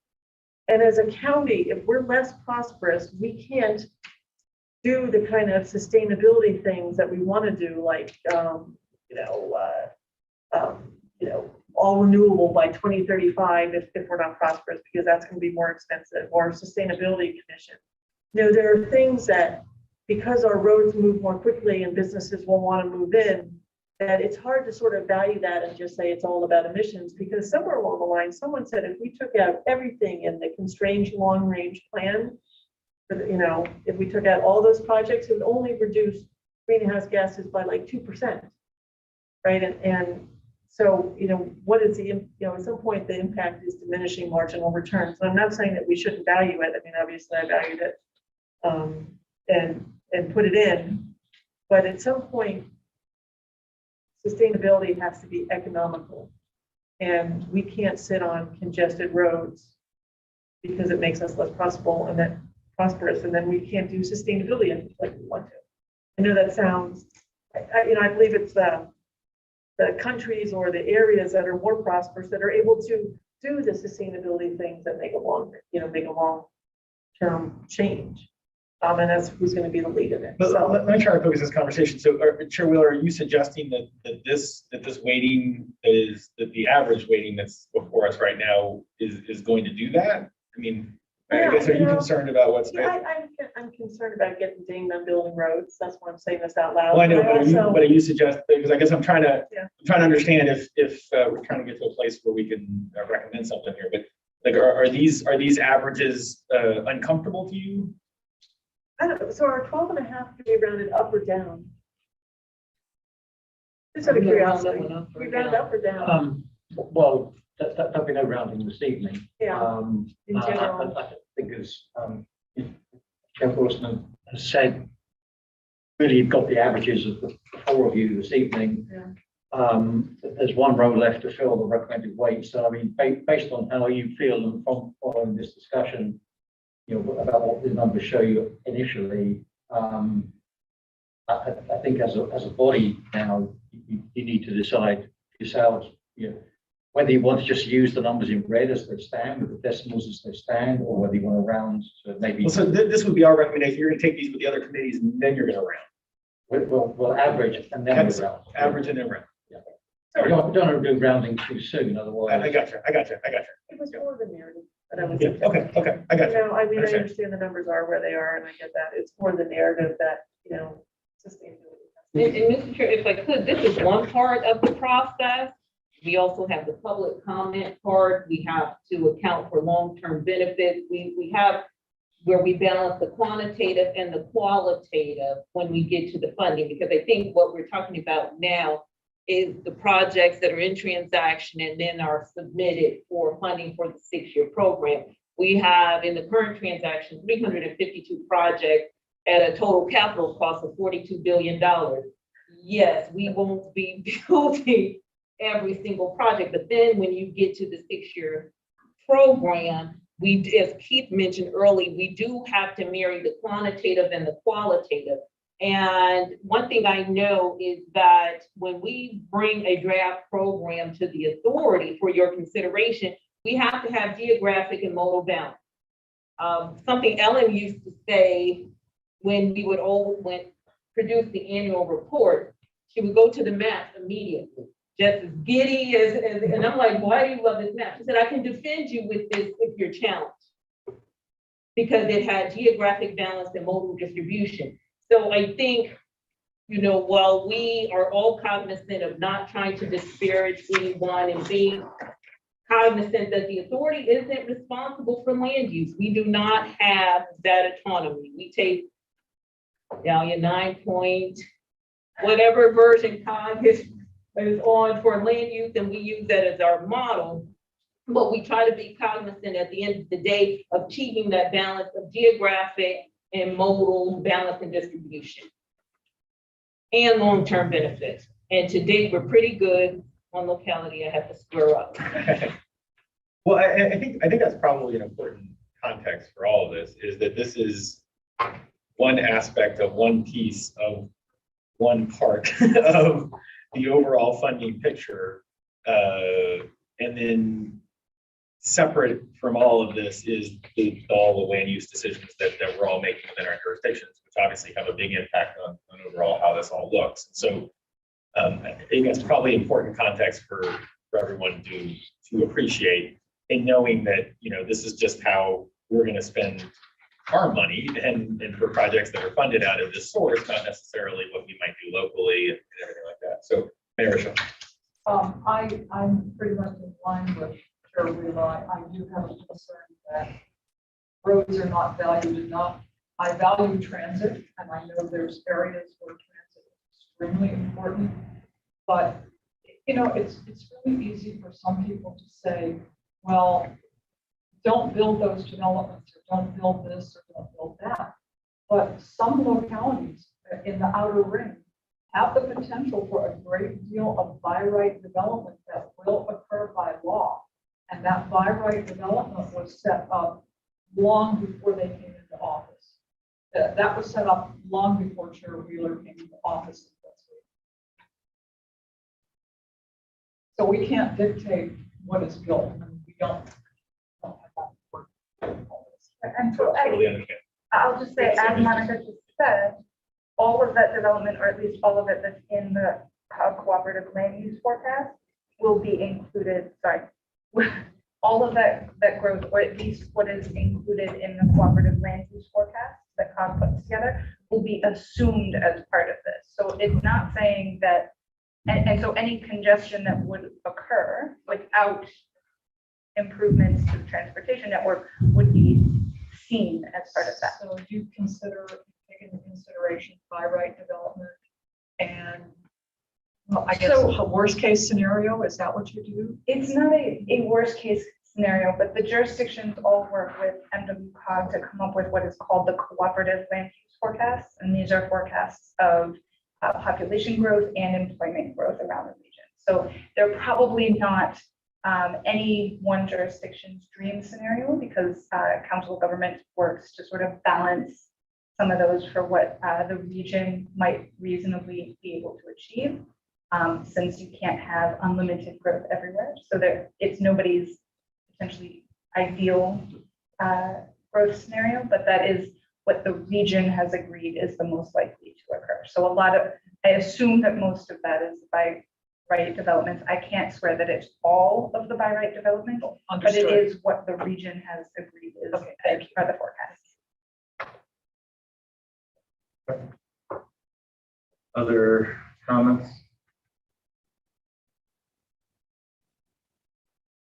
And as a county, if we're less prosperous, we can't do the kind of sustainability things that we want to do, like all renewable by 2035 if we're not prosperous, because that's going to be more expensive, or sustainability commission. There are things that, because our roads move more quickly and businesses will want to move in, that it's hard to sort of value that and just say it's all about emissions, because somewhere along the line, someone said if we took out everything in the constrained long-range plan, if we took out all those projects, it would only reduce greenhouse gases by like 2%, right? And so, what is the, at some point the impact is diminishing marginal returns. And I'm not saying that we shouldn't value it. I mean, obviously I valued it and put it in, but at some point, sustainability has to be economical. And we can't sit on congested roads because it makes us less prosperous, and then we can't do sustainability like we want to. I know that sounds, I believe it's the countries or the areas that are more prosperous that are able to do the sustainability things that make a long-term change. And that's who's going to be the lead in it. But So let me try to focus this conversation. So, Chair Wheeler, are you suggesting that this weighting that the average weighting that's before us right now is going to do that? I mean, I guess, are you concerned about what's? yeah, I'm concerned about getting dinged on building roads. That's why I'm saying this out loud. Well, I know, But but are you suggesting, because I guess I'm trying to understand if we're trying to get to a place where we can recommend something here. But like, are these averages uncomfortable to you? I don't know. So our 12.5 can be rounded up or down? Just out of curiosity, we round up or down? Well, that'll be no rounding this evening. Yeah, in general. I think as Chair Horseman has said, really you've got the averages of the four of you this evening. Yeah. There's one row left to fill the recommended weight. So I mean, based on how you feel and from following this discussion, about what the numbers show you initially, I think as a body now, you need to decide yourselves, whether you want to just use the numbers in red as they stand, with the decimals as they stand, or whether you want to round to maybe. Well, so this would be our recommendation. You're going to take these with the other committees, and then you're going to round. We'll average and then we'll round. Average and then round. Yeah. We don't want to do rounding too soon, otherwise. I got you. It was more the narrative that I was. Okay, I got you. I mean, I Understand. understand the numbers are where they are, and I get that. It's more the narrative that, sustainability. And Mr. Chair, if I could, this is one part of the process. We also have the public comment part. We have to account for long-term benefits. We have where we balance the quantitative and the qualitative when we get to the funding, because I think what we're talking about now is the projects that are in transaction and then are submitted for funding for the 6-year program. We have in the current transaction, 352 projects at a total capital cost of $42 billion. Yes, we won't be building every single project, but then when you get to the 6-year program, as Keith mentioned early, we do have to marry the quantitative and the qualitative. And one thing I know is that when we bring a draft program to the authority for your consideration, we have to have geographic and modal balance. Something Ellen used to say when we would produce the annual report, she would go to the map immediately, just as giddy and I'm like, why do you love this map? She said, I can defend you with this if you're challenged, because it had geographic balance and modal distribution. So I think, you know, while we are all cognizant of not trying to disparage anyone and being cognizant that the authority isn't responsible for land use, we do not have that autonomy. We take down your 9 point, whatever version COG is on for land use, and we use that as our model. But we try to be cognizant at the end of the day of achieving that balance of geographic and modal balance and distribution and long-term benefits. And to date, we're pretty good. One locality I have to square up. Well, I think that's probably an important context for all of this, is that this is one aspect of one piece of one part of the overall funding picture. And then separate from all of this is all the land use decisions that we're all making within our jurisdictions, which obviously have a big impact on overall how this all looks. So I think that's probably important context for everyone to appreciate, and knowing that, you know, this is just how we're going to spend our money and for projects that are funded out of this source, not necessarily what we might do locally and everything like that. So, Mayor Rochelle. I'm pretty much in line with Chair Wheeler. I do have a concern that roads are not valued enough. I value transit, and I know there's areas where transit is extremely important, but you know, it's really easy for some people to say, well, don't build those developments, or don't build this, or don't build that. But some localities in the outer ring have the potential for a great deal of Byright development that will occur by law. And that Byright development was set up long before they came into office. That was set up long before Chair Wheeler came into office. So we can't dictate what is built, and we don't have that work. And so Totally understand. I'll just say, as Monica just said, all of that development, or at least all of it that's in the cooperative land use forecast, will be included, all of that growth, or at least what is included in the cooperative land use forecast that COG puts together, will be assumed as part of this. So it's not saying that, and so any congestion that would occur without improvements to the transportation network would be seen as part of that. So you consider taking into consideration Byright development and, well, I guess So- a worst case scenario, is that what you do? It's not a worst case scenario, but the jurisdictions all work with MWCOG to come up with what is called the cooperative land use forecasts. And these are forecasts of population growth and employment growth around the region. So they're probably not any one jurisdiction's dream scenario, because Council of Government works to sort of balance some of those for what the region might reasonably be able to achieve, since you can't have unlimited growth everywhere. So it's nobody's potentially ideal growth scenario, but that is what the region has agreed is the most likely to occur. So I assume that most of that is Byright developments. I can't swear that it's all of the Byright development, but it Understood. is what the region has agreed is Okay, thank you. for the forecast. Other comments?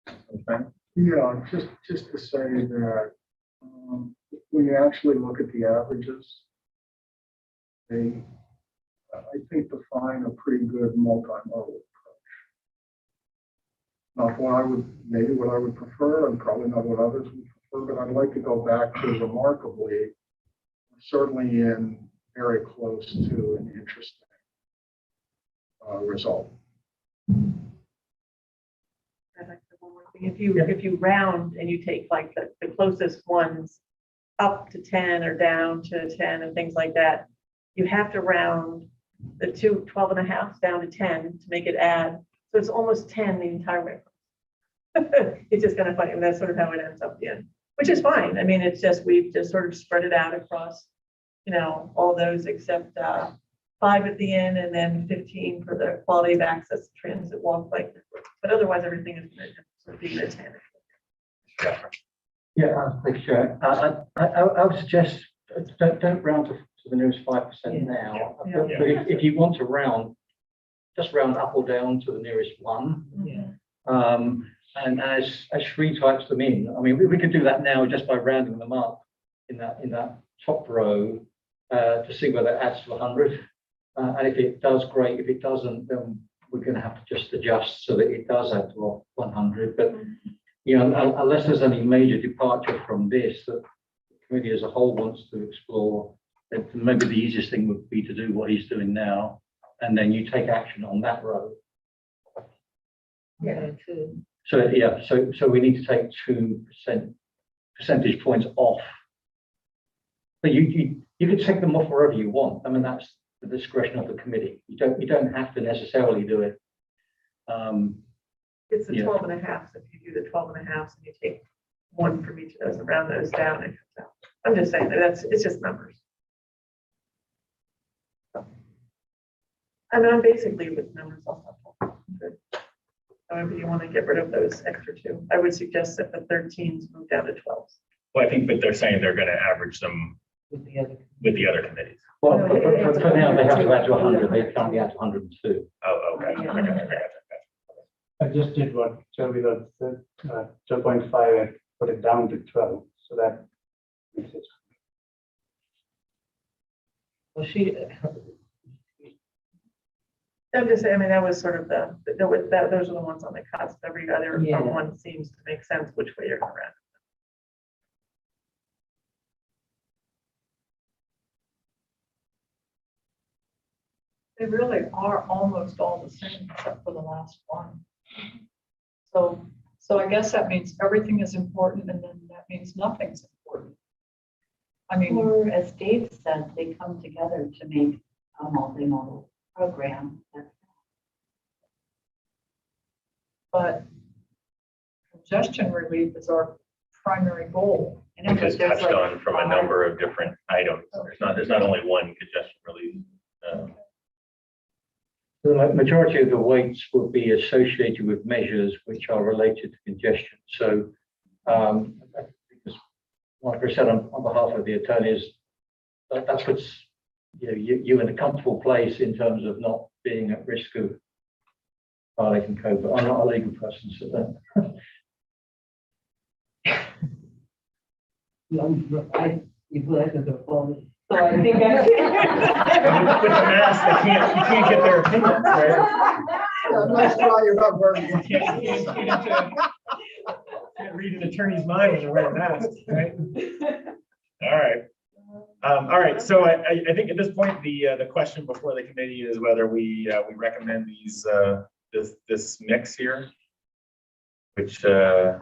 Okay. Yeah, just to say that when you actually look at the averages, they, I think, define a pretty good multimodal not what I would, maybe what I would prefer, and probably not what others would prefer, but I'd like to go back to remarkably, certainly in very close to an interesting result. I'd like to one more thing. If you round and you take like the closest ones up to 10 or down to 10 and things like that, you have to round the 12 and a half down to 10 to make it add. So it's almost 10 the entire way. It's just kind of funny. And that's sort of how it ends up in, which is fine. I mean, it's just, we've just sort of spread it out across, all those except 5 at the end and then 15 for the quality of access, transit, walk, bike. But otherwise, everything is sort of being a 10. Yeah, thanks, Chair. I would suggest don't round to the nearest 5% now. Yeah. But if you want to round, just round up or down to the nearest one. Yeah. And as Sri types them in, I mean, we could do that now just by rounding them up in that top row to see whether it adds to 100. And if it does, great. If it doesn't, then we're going to have to just adjust so that it does add to 100. But unless there's any major departure from this that the committee as a whole wants to explore, then maybe the easiest thing would be to do what he's doing now, and then you take action on that row. Yeah. So we need to take 2 percentage points off. But you can take them off wherever you want. I mean, that's the discretion of the committee. You don't have to necessarily do it. It's the 12 and a half. So if you do the 12 and a half and you take 1 from each of those and round those down, it comes out. I'm just saying that it's just numbers. So, I mean, I'm basically with numbers also. Good. However, you want to get rid of those extra 2. I would suggest that the 13s move down to 12s. Well, I think, but they're saying they're going to average them With the other. with the other committees. Well, for now, they have to add to 100. They currently add to 102. Oh, okay. I gotcha. I just did what Jeremy said, 12.5 and put it down to 12, so that makes it. Well, she. I'm just saying, I mean, that was sort of those are the ones on the cusp. Every other Yeah. one seems to make sense which way you're going to round. They really are almost all the same except for the last one. So I guess that means everything is important and then that means nothing's important. I mean, Or as Dave said, they come together to make a multimodal program. but congestion relief is our primary goal. And Which is touched on from a number of different items. There's not only one congestion relief. The majority of the weights will be associated with measures which are related to congestion. So, like I said, on behalf of the attorneys, that puts you in a comfortable place in terms of not being at risk of violating code. But I'm not a legal person, so that. You blessed the phone. So I think I. With the mask, you can't get their opinions, right? Nice try, you're not very You can't read an attorney's mind when they wear a mask, right? All right. So I think at this point, the question before the committee is whether we recommend this mix here, which is the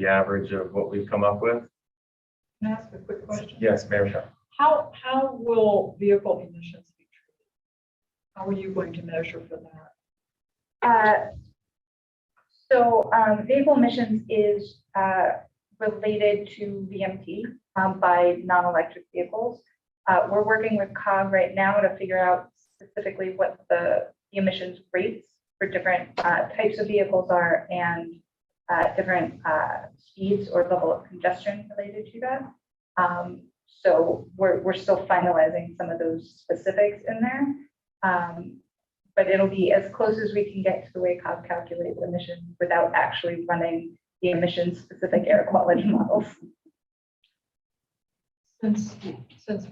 average of what we've come up with. Can I ask a quick question? Yes, Mayor Shaw. How will vehicle emissions be treated? How are you going to measure for that? So vehicle emissions is related to VMT by non-electric vehicles. We're working with COG right now to figure out specifically what the emissions rates for different types of vehicles are and different speeds or level of congestion related to that. So we're still finalizing some of those specifics in there. But it'll be as close as we can get to the way COG calculates emissions without actually running the emissions specific air quality models. Since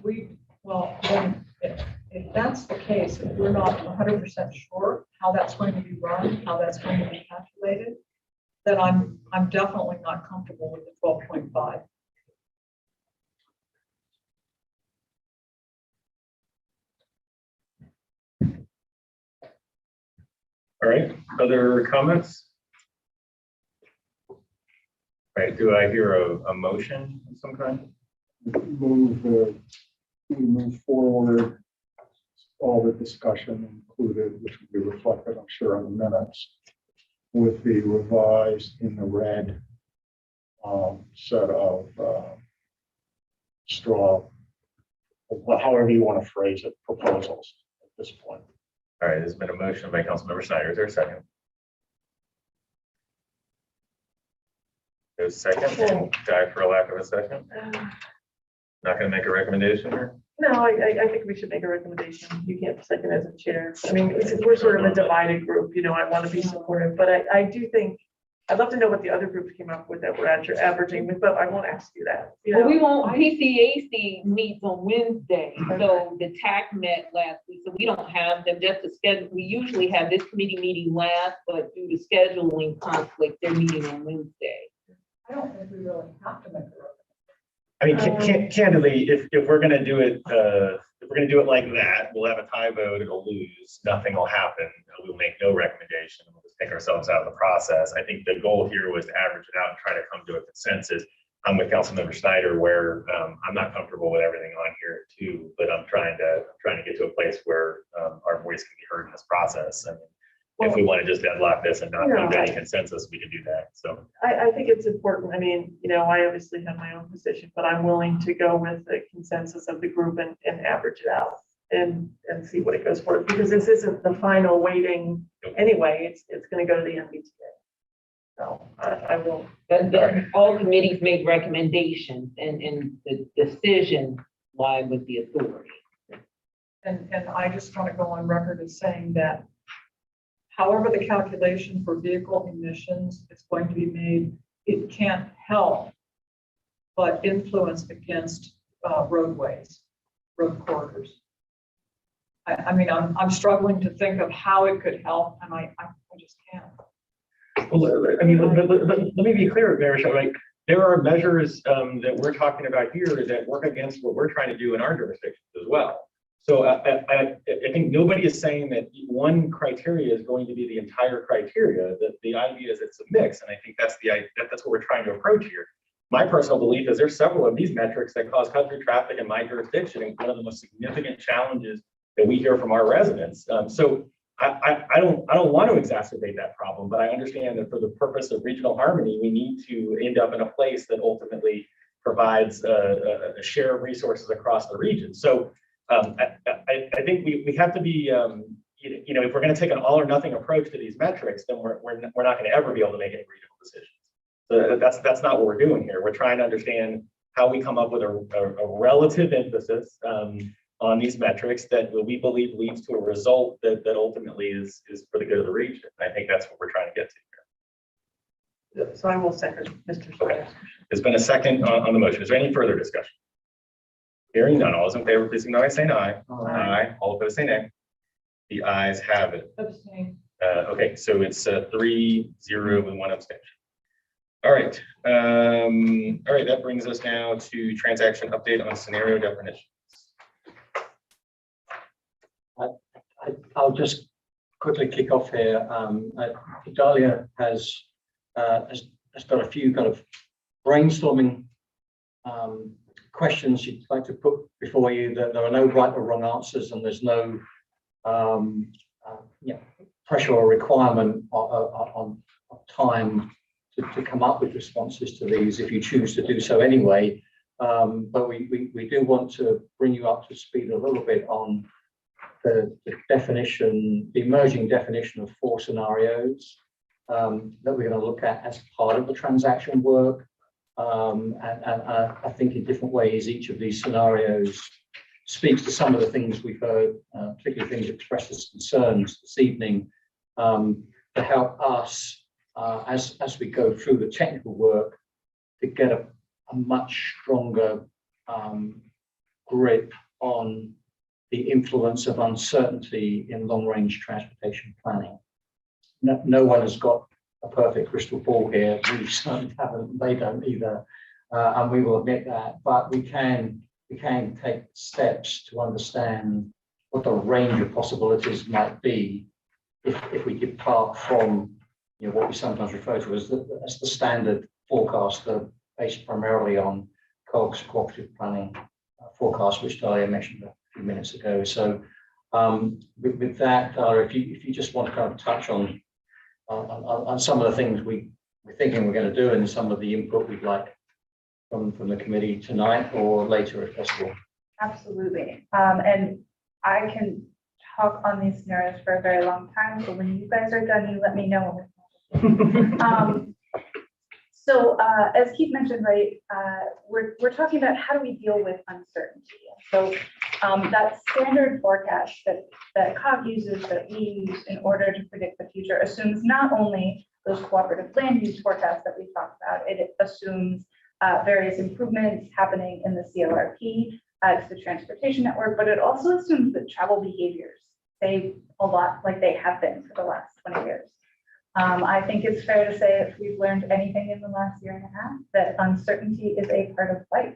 we, well, then if that's the case, if we're not 100% sure how that's going to be run, how that's going to be calculated, then I'm definitely not comfortable with the 12.5. All right, other comments? All right, do I hear a motion of some kind? We move forward, all the discussion included, which will be reflected, I'm sure, in the minutes, with the revised in the red set of straw, however you want to phrase it, proposals at this point. All right, there's been a motion by Councilmember Snyder. Is there a second? There's a second. Die for a lack of a second. Not going to make a recommendation here. No, I think we should make a recommendation. You can't second as a chair. I mean, we're sort of a divided group, you know, I want to be supportive, but I do think, I'd love to know what the other groups came up with that we're averaging with, but I won't ask you that. You Well, know? we won't, PCAC meets on Wednesday, so the TAC met last week, so we don't have them just to schedule. We usually have this committee meeting last, but due to scheduling conflict, they're meeting on Wednesday. I don't think we really have to make a I mean, candidly, if we're going to do it, if we're going to do it like that, we'll have a tie vote, it'll lose, nothing will happen. We'll make no recommendation. We'll just take ourselves out of the process. I think the goal here was to average it out and try to come to a consensus. I'm with Councilmember Snyder where I'm not comfortable with everything on here too, but I'm trying to get to a place where our voice can be heard in this process. And if we want to just deadlock this and not come to any consensus, we can do that. So I think it's important. I mean, you know, I obviously have my own position, but I'm willing to go with the consensus of the group and average it out and see what it goes for, because this isn't the final weighting anyway. It's going to go to the NVTA. So I will. But all committees make recommendations and the decision lie with the authority. And I just want to go on record as saying that however the calculation for vehicle emissions is going to be made, it can't help but influence against roadways, road corridors. I mean, I'm struggling to think of how it could help, and I just can't. well, I mean, let me be clear, Mayor Shaw, like there are measures that we're talking about here that work against what we're trying to do in our jurisdictions as well. So I think nobody is saying that one criteria is going to be the entire criteria. That the idea is it's a mix, and I think that's that's what we're trying to approach here. My personal belief is there's several of these metrics that cause cut-through traffic in my jurisdiction, and one of the most significant challenges that we hear from our residents. So I don't want to exacerbate that problem, but I understand that for the purpose of regional harmony, we need to end up in a place that ultimately provides a share of resources across the region. So. I think we have to be, you know, if we're going to take an all or nothing approach to these metrics, then we're not going to ever be able to make any regional decisions. So that's not what we're doing here. We're trying to understand how we come up with a relative emphasis on these metrics that we believe leads to a result that ultimately is for the good of the region. I think that's what we're trying to get to here. So I will second Mr. Snyder. There's been a second on the motion. Is there any further discussion? Hearing none, all those in favor, please signify by saying aye. Aye. All opposed, say nay. The ayes have it. Abstain. Okay, so it's 3-0 with 1 abstention. All right. All right, that brings us now to transaction update on scenario definitions. I'll just quickly kick off here. Dahlia has got a few kind of brainstorming questions she'd like to put before you. That there are no right or wrong answers, and there's no pressure or requirement on time to come up with responses to these if you choose to do so anyway. But we do want to bring you up to speed a little bit on the definition, the emerging definition of 4 scenarios that we're going to look at as part of the transaction work. And I think in different ways, each of these scenarios speaks to some of the things we've heard, particularly things expressed as concerns this evening, to help us as we go through the technical work to get a much stronger grip on the influence of uncertainty in long-range transportation planning. No one has got a perfect crystal ball here. We certainly haven't, they don't either. And we will admit that, but we can take steps to understand what the range of possibilities might be if we depart from, you know, what we sometimes refer to as the standard forecast based primarily on COGS, cooperative planning forecast, which Dalia mentioned a few minutes ago. So with that, Dalia, if you just want to kind of touch on some of the things we're thinking we're going to do and some of the input we'd like from the committee tonight or later if possible. Absolutely. And I can talk on these scenarios for a very long time. So when you guys are done, you let me know. So as Keith mentioned, right, we're talking about how do we deal with uncertainty. So that standard forecast that COG uses, that we use in order to predict the future, assumes not only those cooperative land use forecasts that we talked about, it assumes various improvements happening in the CLRP, to the transportation network, but it also assumes that travel behaviors stay a lot like they have been for the last 20 years. I think it's fair to say if we've learned anything in the last year and a half, that uncertainty is a part of life.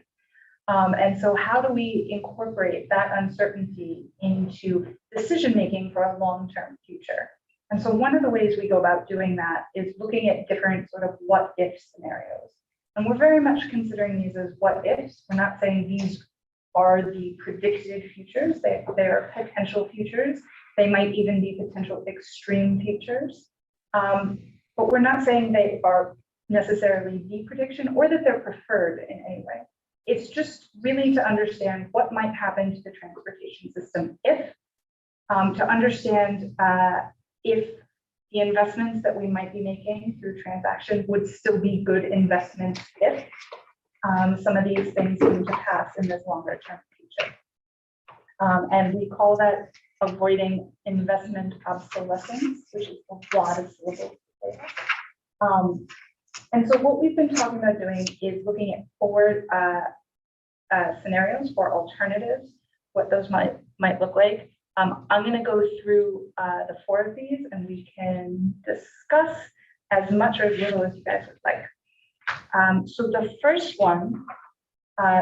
And so how do we incorporate that uncertainty into decision-making for a long-term future? And so one of the ways we go about doing that is looking at different sort of what-if scenarios. And we're very much considering these as what-ifs. We're not saying these are the predicted futures. They are potential futures. They might even be potential extreme futures. But we're not saying they are necessarily the prediction or that they're preferred in any way. It's just really to understand what might happen to the transportation system if, to understand if the investments that we might be making through transaction would still be good investments if some of these things come to pass in this longer term future. And we call that avoiding investment obsolescence, which is a lot of syllables. And so what we've been talking about doing is looking at forward scenarios for alternatives, what those might look like. I'm going to go through the 4 of these, and we can discuss as much or as little as you guys would like. So the first one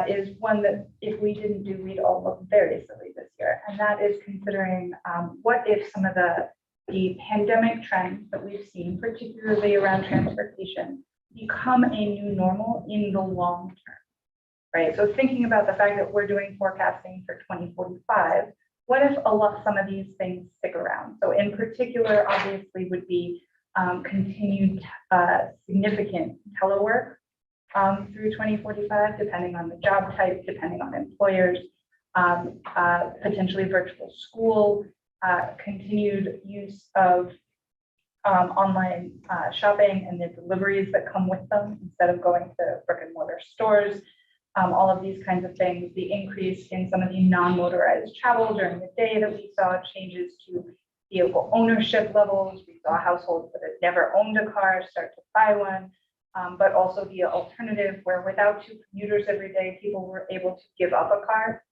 is one that if we didn't do, we'd all look very silly this year. And that is considering what if some of the pandemic trends that we've seen, particularly around transportation, become a new normal in the long term, right? So thinking about the fact that we're doing forecasting for 2045, what if some of these things stick around? So in particular, obviously would be continued significant telework through 2045, depending on the job type, depending on employers, potentially virtual school, continued use of online shopping and the deliveries that come with them instead of going to brick and mortar stores, all of these kinds of things, the increase in some of the non-motorized travel during the day that we saw, changes to vehicle ownership levels. We saw households that had never owned a car start to buy one, but also the alternative where without 2 commuters every day, people were able to give up a car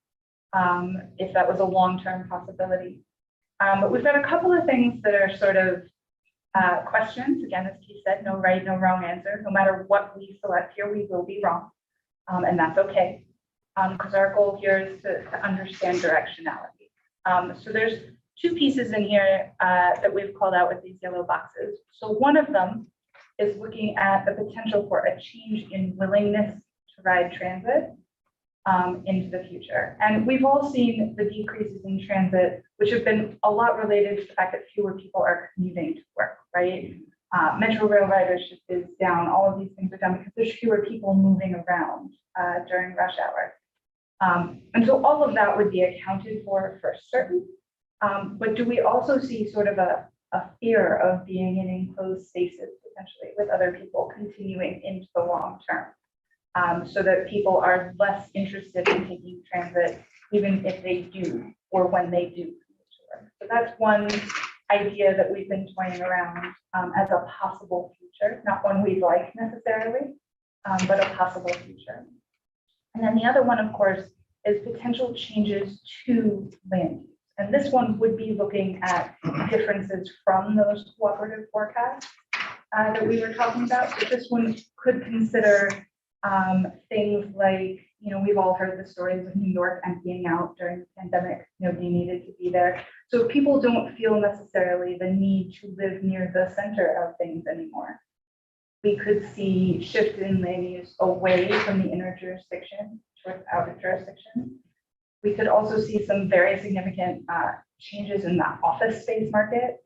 if that was a long-term possibility. But we've got a couple of things that are sort of questions. Again, as Keith said, no right, no wrong answer. No matter what we select here, we will be wrong. And that's okay, because our goal here is to understand directionality. So there's 2 pieces in here that we've called out with these yellow boxes. So one of them is looking at the potential for a change in willingness to ride transit into the future. And we've all seen the decreases in transit, which have been a lot related to the fact that fewer people are commuting to work, right? Metro rail ridership is down. All of these things are down because there's fewer people moving around during rush hour. And so all of that would be accounted for certain. But do we also see sort of a fear of being in enclosed spaces, potentially with other people continuing into the long term, so that people are less interested in taking transit, even if they do, or when they do. So that's one idea that we've been toying around as a possible future, not one we'd like necessarily, but a possible future. And then the other one, of course, is potential changes to land use. And this one would be looking at differences from those cooperative forecasts that we were talking about. So this one could consider things like, we've all heard the stories of New York emptying out during the pandemic. Nobody needed to be there. So people don't feel necessarily the need to live near the center of things anymore. We could see shift in land use away from the inner jurisdiction towards outer jurisdiction. We could also see some very significant changes in the office space market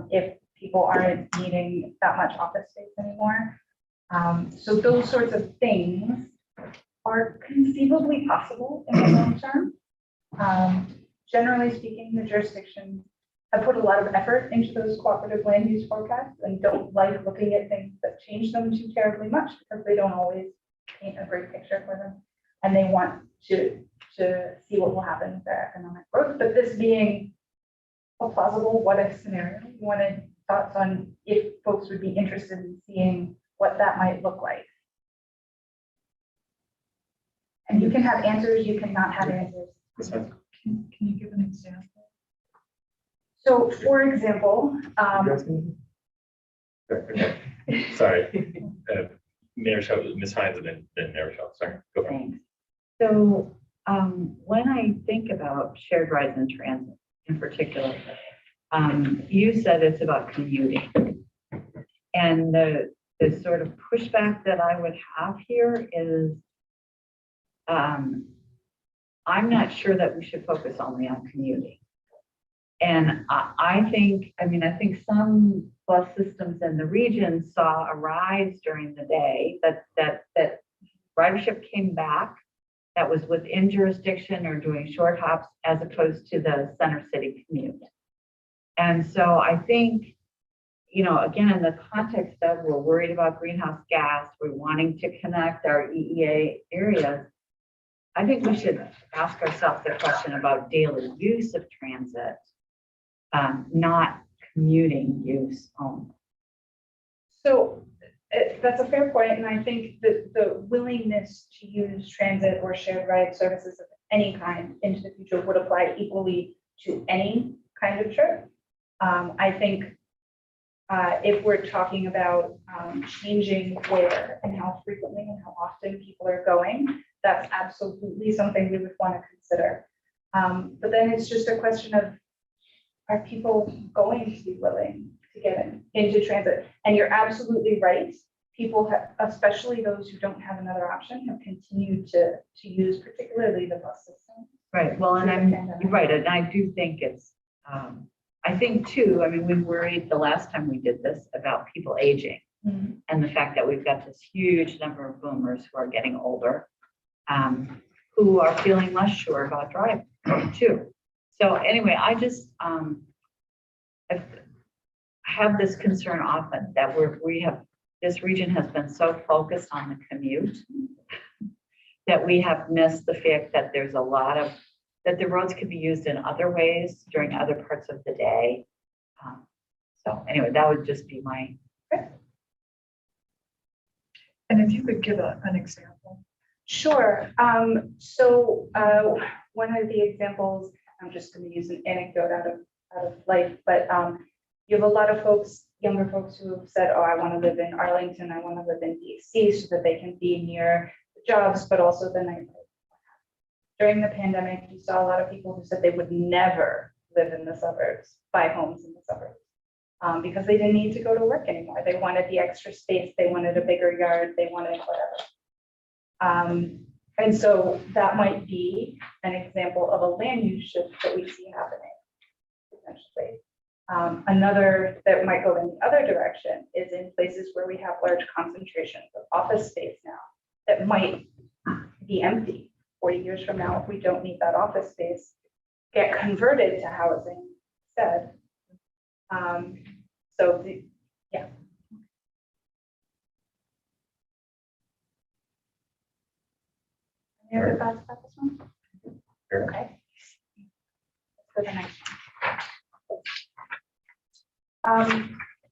if people aren't needing that much office space anymore. So those sorts of things are conceivably possible in the long term. Generally speaking, the jurisdictions have put a lot of effort into those cooperative land use forecasts and don't like looking at things that change them too terribly much because they don't always paint a great picture for them. And they want to see what will happen with their economic growth. But this being a plausible what if scenario, we wanted thoughts on if folks would be interested in seeing what that might look like. And you can have answers, you cannot have answers. Can you give an example? So for example, Okay. Sorry. Mayor Shaw, Ms. Hines, and then Mayor Shaw, sorry. Go ahead. Thanks. So when I think about shared rides and transit in particular, you said it's about commuting. And the sort of pushback that I would have here is I'm not sure that we should focus only on commuting. And I think some bus systems in the region saw a rise during the day that ridership came back that was within jurisdiction or doing short hops as opposed to the center city commute. And so I think, again, in the context of we're worried about greenhouse gas, we're wanting to connect our EEA areas, I think we should ask ourselves the question about daily use of transit, not commuting use only. so that's a fair point, and I think that the willingness to use transit or shared ride services of any kind into the future would apply equally to any kind of trip. I think if we're talking about changing where and how frequently and how often people are going, that's absolutely something we would want to consider. But then it's just a question of, are people going to be willing to get into transit? And you're absolutely right. People have, especially those who don't have another option, have continued to use particularly the bus system. Right. Well, and you're right. And I do think it's, I think too, we worried the last time we did this about people aging and the fact that we've got this huge number of boomers who are getting older, who are feeling less sure about driving too. So anyway, I just I have this concern often that this region has been so focused on the commute that we have missed the fact that there's a lot of, that the roads could be used in other ways during other parts of the day. So anyway, that would just be my. And if you could give an example. Sure. So one of the examples, I'm just going to use an anecdote out of life, but you have a lot of folks, younger folks, who have said, oh, I want to live in Arlington, I want to live in DC so that they can be near the jobs, but also the neighborhood. During the pandemic, you saw a lot of people who said they would never live in the suburbs, buy homes in the suburbs, because they didn't need to go to work anymore. They wanted the extra space, they wanted a bigger yard, they wanted whatever. And so that might be an example of a land use shift that we see happening, potentially. Another that might go in the other direction is in places where we have large concentrations of office space now that might be empty 40 years from now if we don't need that office space, get converted to housing instead. Yeah. Any other thoughts about this one? Sure. Okay. Let's go to the next one.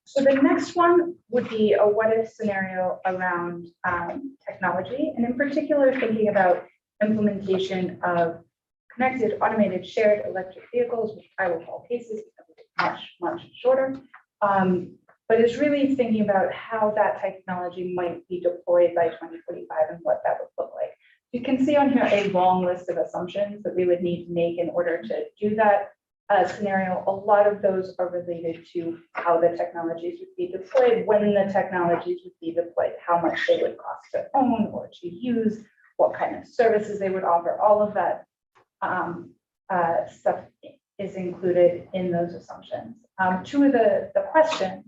So the next one would be a what if scenario around technology, and in particular thinking about implementation of connected, automated, shared electric vehicles, which I will call cases because it's much, much shorter. but it's really thinking about how that technology might be deployed by 2045 and what that would look like. You can see on here a long list of assumptions that we would need to make in order to do that scenario. A lot of those are related to how the technologies would be deployed, when the technologies would be deployed, how much they would cost to own or to use, what kind of services they would offer. All of that stuff is included in those assumptions. Two of the questions,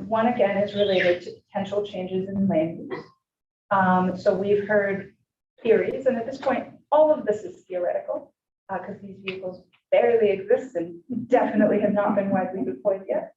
one again is related to potential changes in land use. So we've heard theories, and at this point, all of this is theoretical because these vehicles barely exist and definitely have not been widely deployed yet.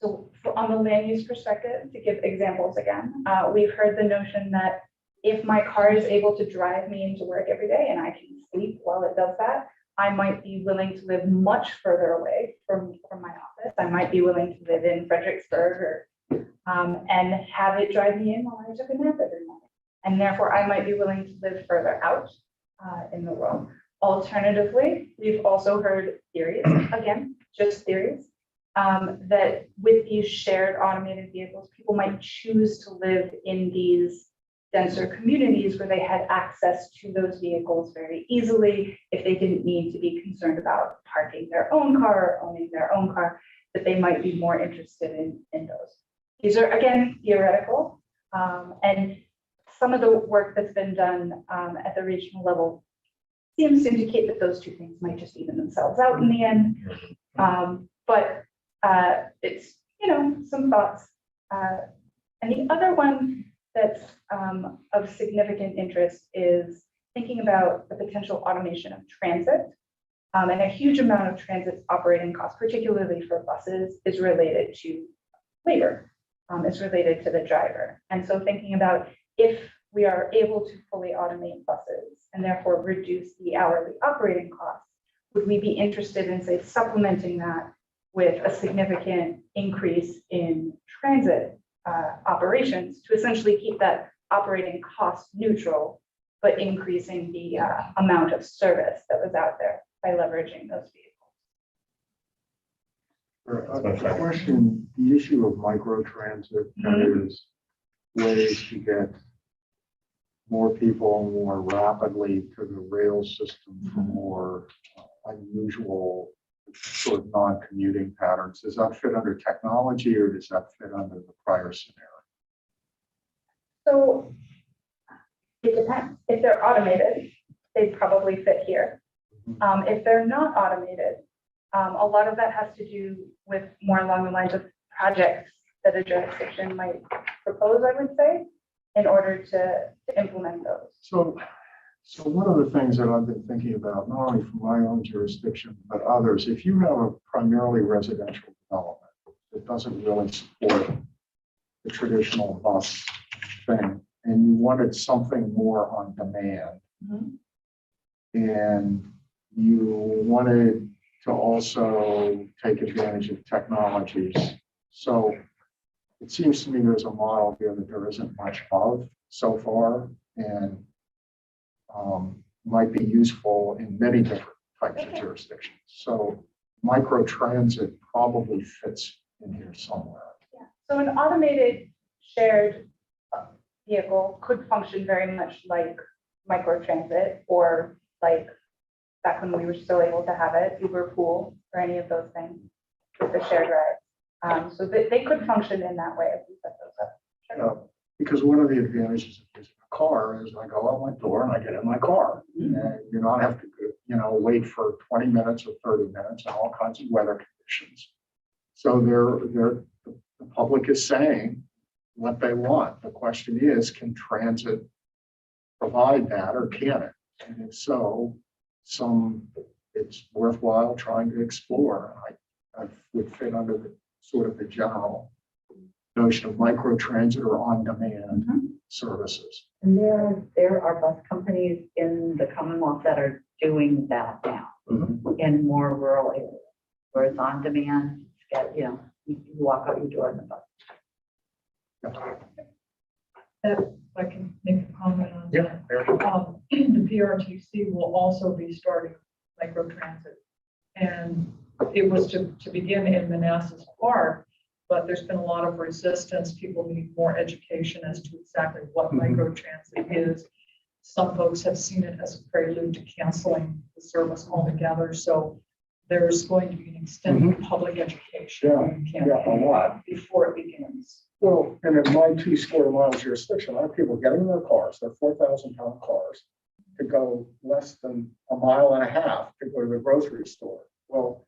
So on the land use perspective, to give examples again, we've heard the notion that if my car is able to drive me into work every day and I can sleep while it does that, I might be willing to live much further away from my office. I might be willing to live in Fredericksburg and have it drive me in while I took a nap every morning. And therefore, I might be willing to live further out in the world. Alternatively, we've also heard theories, again, just theories, that with these shared automated vehicles, people might choose to live in these denser communities where they had access to those vehicles very easily if they didn't need to be concerned about parking their own car or owning their own car, that they might be more interested in those. These are, again, theoretical, and some of the work that's been done at the regional level seems to indicate that those two things might just even themselves out in the end. But it's, some thoughts. And the other one that's of significant interest is thinking about the potential automation of transit. And a huge amount of transit operating costs, particularly for buses, is related to labor. It's related to the driver. And so thinking about if we are able to fully automate buses and therefore reduce the hourly operating costs, would we be interested in, say, supplementing that with a significant increase in transit operations to essentially keep that operating cost neutral, but increasing the amount of service that was out there by leveraging those vehicles? A question, the issue of microtransit, that is ways to get more people more rapidly to the rail system for more unusual sort of non-commuting patterns. Does that fit under technology or does that fit under the prior scenario? So it depends. If they're automated, they'd probably fit here. If they're not automated, a lot of that has to do with more along the lines of projects that a jurisdiction might propose, I would say, in order to implement those. So one of the things that I've been thinking about, not only from my own jurisdiction, but others, if you have a primarily residential development that doesn't really support the traditional bus thing, and you wanted something more on demand, and you wanted to also take advantage of technologies. So it seems to me there's a model here that there isn't much of so far, and might be useful in many different types of jurisdictions. So microtransit probably fits in here somewhere. Yeah. So an automated shared vehicle could function very much like microtransit, or like back when we were still able to have it, Uber Pool, or any of those things with the shared rides. So they could function in that way if we set those up. Sure. Because one of the advantages of using a car is I go out my door and I get in my car, and you don't have to, wait for 20 minutes or 30 minutes and all kinds of weather conditions. So the public is saying what they want. The question is, can transit provide that, or can it? And if so, it's worthwhile trying to explore. I would fit under the sort of the general notion of microtransit or on-demand services. And there are bus companies in the Commonwealth that are doing that now in more rural areas, where it's on demand. You walk out your door in the bus. If I can make a comment on Yeah. that. The PRTC will also be starting microtransit. And it was to begin in Manassas, part, but there's been a lot of resistance. People need more education as to exactly what microtransit is. Some folks have seen it as a prelude to canceling the service altogether. So there's going to be an extended public education campaign before it begins. Well, and in my 2 square miles jurisdiction, I have people getting in their cars, their 4,000-pound cars, to go less than a mile and a half to go to the grocery store. Well,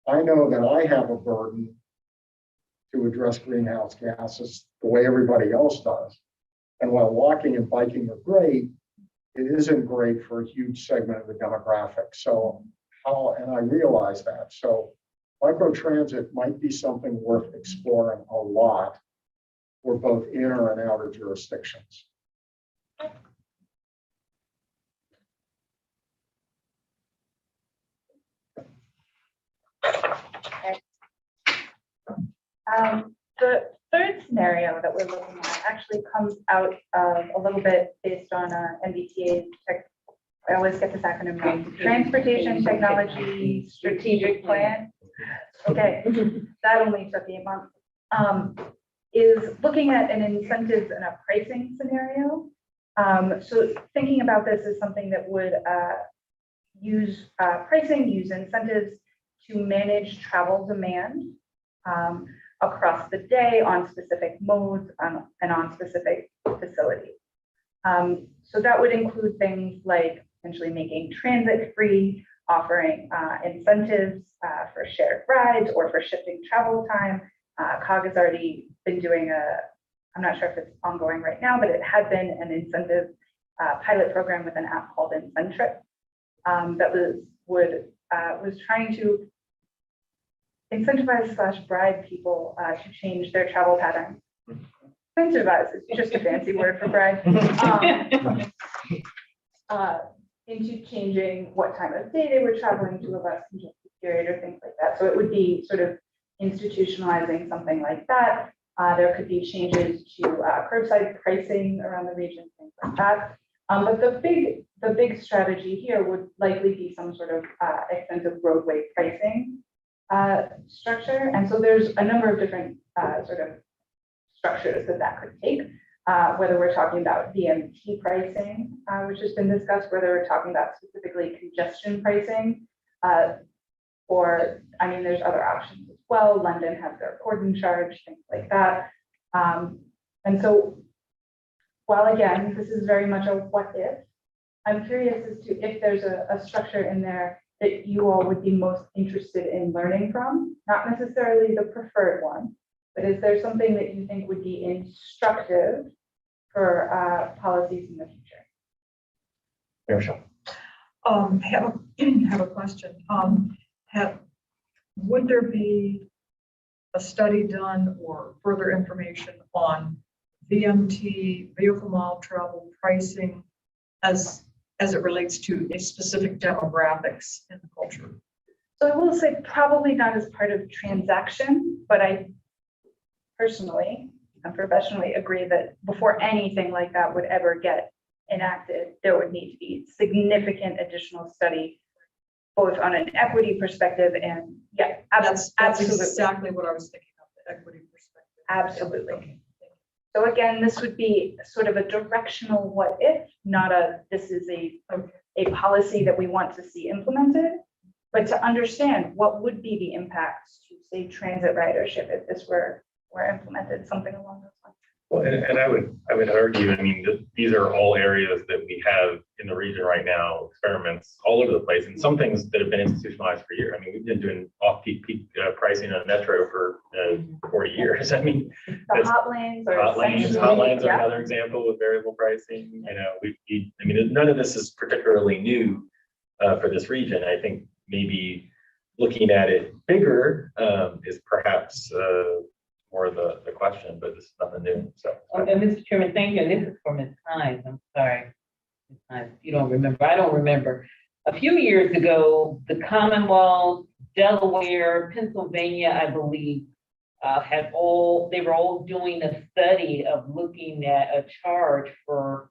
I know that I have a burden to address greenhouse gases the way everybody else does. And while walking and biking are great, it isn't great for a huge segment of the demographic. So and I realize that. So microtransit might be something worth exploring a lot for both inner and outer jurisdictions. The third scenario that we're looking at actually comes out of a little bit based on NVTA I always get this acronym wrong. Transportation Technology Strategic Plan. Okay, that only took 8 months. Is looking at an incentives and a pricing scenario. So thinking about this is something that would use pricing, use incentives to manage travel demand across the day on specific modes and on specific facilities. So that would include things like essentially making transit free, offering incentives for shared rides or for shifting travel time. COG has already been doing I'm not sure if it's ongoing right now, but it had been an incentive pilot program with an app called Incentrip that was trying to incentivize / bribe people to change their travel patterns. Incentivize is just a fancy word for bribe. Into changing what time of day they were traveling to a less congested period or things like that. So it would be sort of institutionalizing something like that. There could be changes to curbside pricing around the region, things like that. But the big strategy here would likely be some sort of extensive roadway pricing structure. And so there's a number of different sort of structures that could take. Whether we're talking about VMT pricing, which has been discussed, whether we're talking about specifically congestion pricing, or, I mean, there's other options as well. London has their cordon charge, things like that. And so, while again, this is very much a what if, I'm curious as to if there's a structure in there that you all would be most interested in learning from, not necessarily the preferred one, but is there something that you think would be instructive for policies in the future? Have a question. Would there be a study done or further information on VMT, vehicle mile travel pricing as it relates to a specific demographics in the culture? So I will say probably not as part of transaction, but I personally and professionally agree that before anything like that would ever get enacted, there would need to be significant additional study, both on an equity perspective and That's absolutely. exactly what I was thinking of, the equity perspective. Absolutely. Okay. So again, this would be sort of a directional what if, not this is a policy that we want to see implemented, but to understand what would be the impacts to, say, transit ridership if this were implemented, something along those lines. Well, and I would argue, I mean, these are all areas that we have in the region right now, experiments all over the place, and some things that have been institutionalized for years. I mean, we've been doing off-peak pricing on metro for 40 years. I mean, The hot lanes are hot lanes are another example with variable pricing. You know, I mean, none of this is particularly new for this region. I think maybe looking at it bigger is perhaps more the question, but this is nothing new. So, Okay, Mr. Chairman, thank you. And this is for Ms. Hines. I'm sorry, Ms. Hines, you don't remember. I don't remember. A few years ago, the Commonwealth, Delaware, Pennsylvania, I believe, they were all doing a study of looking at a charge for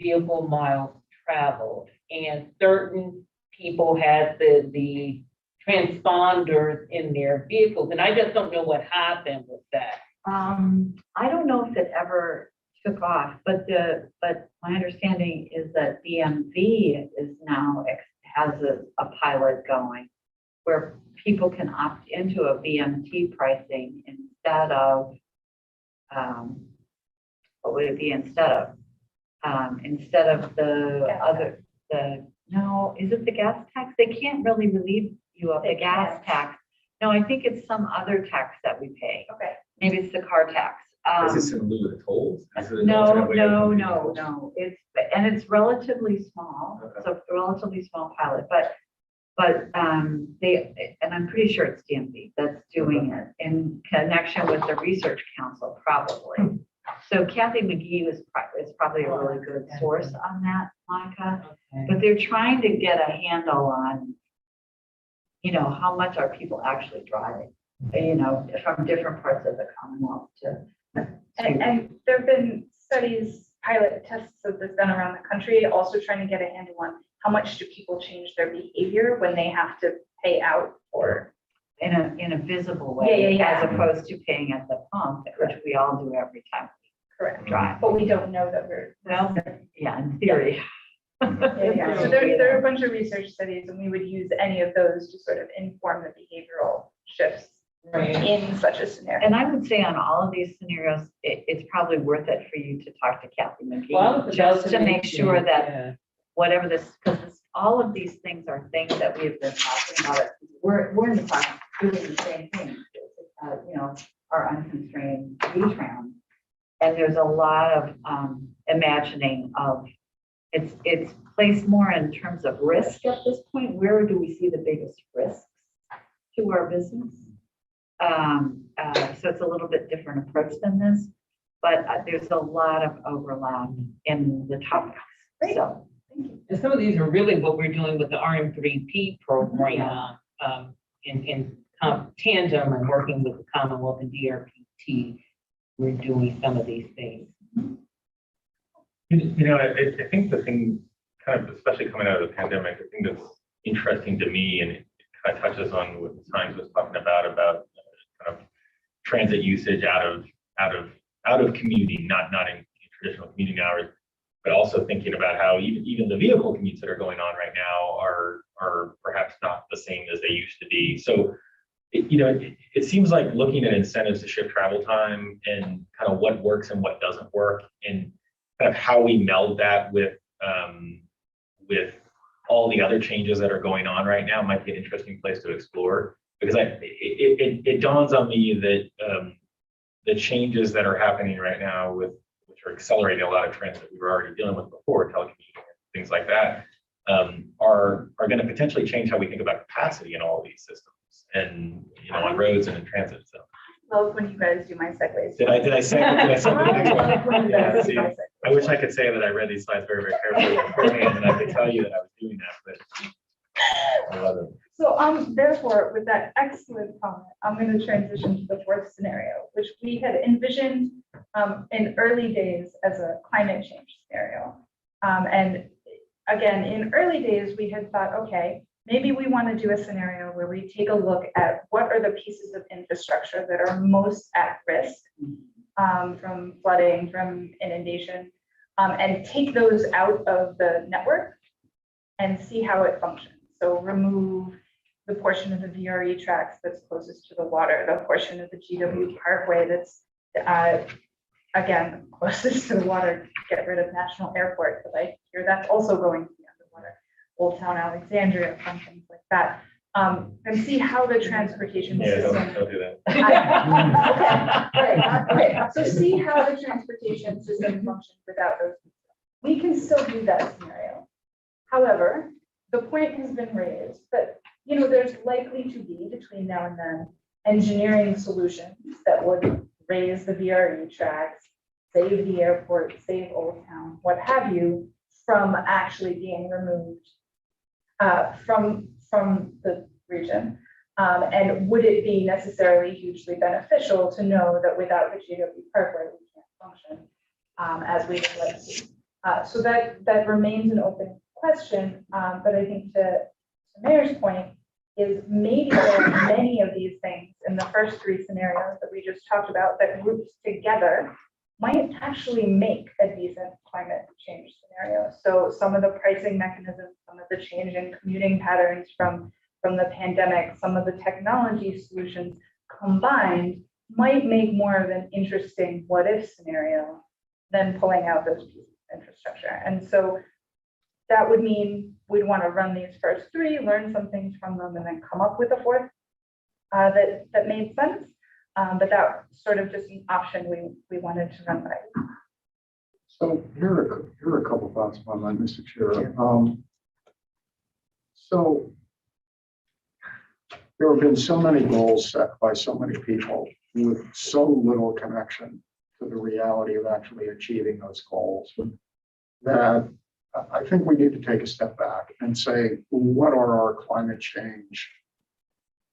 vehicle miles traveled, and certain people had the transponders in their vehicles, and I just don't know what happened with that. I don't know if it ever took off, but my understanding is that BMV is now has a pilot going where people can opt into a BMT pricing instead of, what would it be instead of? Instead of the other, no, is it the gas tax? They can't really relieve you of the gas tax. No, I think it's some other tax that we pay. Okay. Maybe it's the car tax. Is this in lieu of the tolls? Is it an No, alternate way of no, funding no, tolls? no. It's relatively small. Okay. So a relatively small pilot, but and I'm pretty sure it's DMV that's doing it in connection with the Research Council, probably. So Kathy McGee is probably a really good source on that, Monica. But they're trying to get a handle on, how much are people actually driving, from different parts of the Commonwealth And there have been studies, pilot tests of this done around the country, also trying to get a handle on how much do people change their behavior when they have to pay out for. in a visible way, Yeah. as opposed to paying at the pump, which we all do every time Correct. we drive. But we don't know that we're. Well, yeah, in theory. Yeah. So there are a bunch of research studies, and we would use any of those to sort of inform the behavioral shifts in such a scenario. And I would say on all of these scenarios, it's probably worth it for you to talk to Kathy Well, I McGee, was just about to make mention, sure that yeah. whatever this, because all of these things are things that we have been talking about. We're in the process of doing the same thing, our unconstrained V-Tran. And there's a lot of imagining of, it's placed more in terms of risk at this point. Where do we see the biggest risks to our business? So it's a little bit different approach than this, but there's a lot of overlap in the topics. So, And some of these are really what we're doing with the RM3P program, in tandem and working with the Commonwealth and DRPT. We're doing some of these things. I think the thing kind of, especially coming out of the pandemic, the thing that's interesting to me, and it kind of touches on what Hines was talking about kind of transit usage out of commuting, not in traditional commuting hours, but also thinking about how even the vehicle commutes that are going on right now are perhaps not the same as they used to be. So, it seems like looking at incentives to shift travel time and kind of what works and what doesn't work, and kind of how we meld that with all the other changes that are going on right now might be an interesting place to explore. Because it dawns on me that the changes that are happening right now which are accelerating a lot of trends that we were already dealing with before, telecommuting, things like that, are going to potentially change how we think about capacity in all of these systems, and on roads and in transit. So, Love when you guys do my segues. did I say the next love when one? you Yeah, guys do see, my segues. I wish I could say that I read these slides very, very carefully beforehand, and I could tell you that I was doing that, but I love it. So therefore, with that excellent comment, I'm going to transition to the fourth scenario, which we had envisioned in early days as a climate change scenario. And again, in early days, we had thought, okay, maybe we want to do a scenario where we take a look at what are the pieces of infrastructure that are most at risk from flooding, from inundation, and take those out of the network and see how it functions. So remove the portion of the VRE tracks that's closest to the water, the portion of the GW Parkway that's, again, closest to the water, get rid of National Airport, because I hear that's also going to be underwater. Old Town Alexandria, fun things like that. And see how the transportation Yeah, system. don't do that. Okay. So see how the transportation system functions without those. We can still do that scenario. However, the point has been raised that, there's likely to be between now and then engineering solutions that would raise the VRE tracks, save the airport, save Old Town, what have you, from actually being removed from the region. And would it be necessarily hugely beneficial to know that without the GW Parkway, we can't function as we would like to? So that remains an open question, but I think to Mayor's point, is maybe there are many of these things in the first three scenarios that we just talked about that grouped together might actually make a decent climate change scenario. So some of the pricing mechanisms, some of the change in commuting patterns from the pandemic, some of the technology solutions combined might make more of an interesting what if scenario than pulling out those pieces of infrastructure. And so that would mean we'd want to run these first three, learn some things from them, and then come up with a fourth that made sense. But that sort of just an option we wanted to run by. So here are a couple thoughts about that, Mr. Chair. So there have been so many goals set by so many people with so little connection to the reality of actually achieving those goals that I think we need to take a step back and say, what are our climate change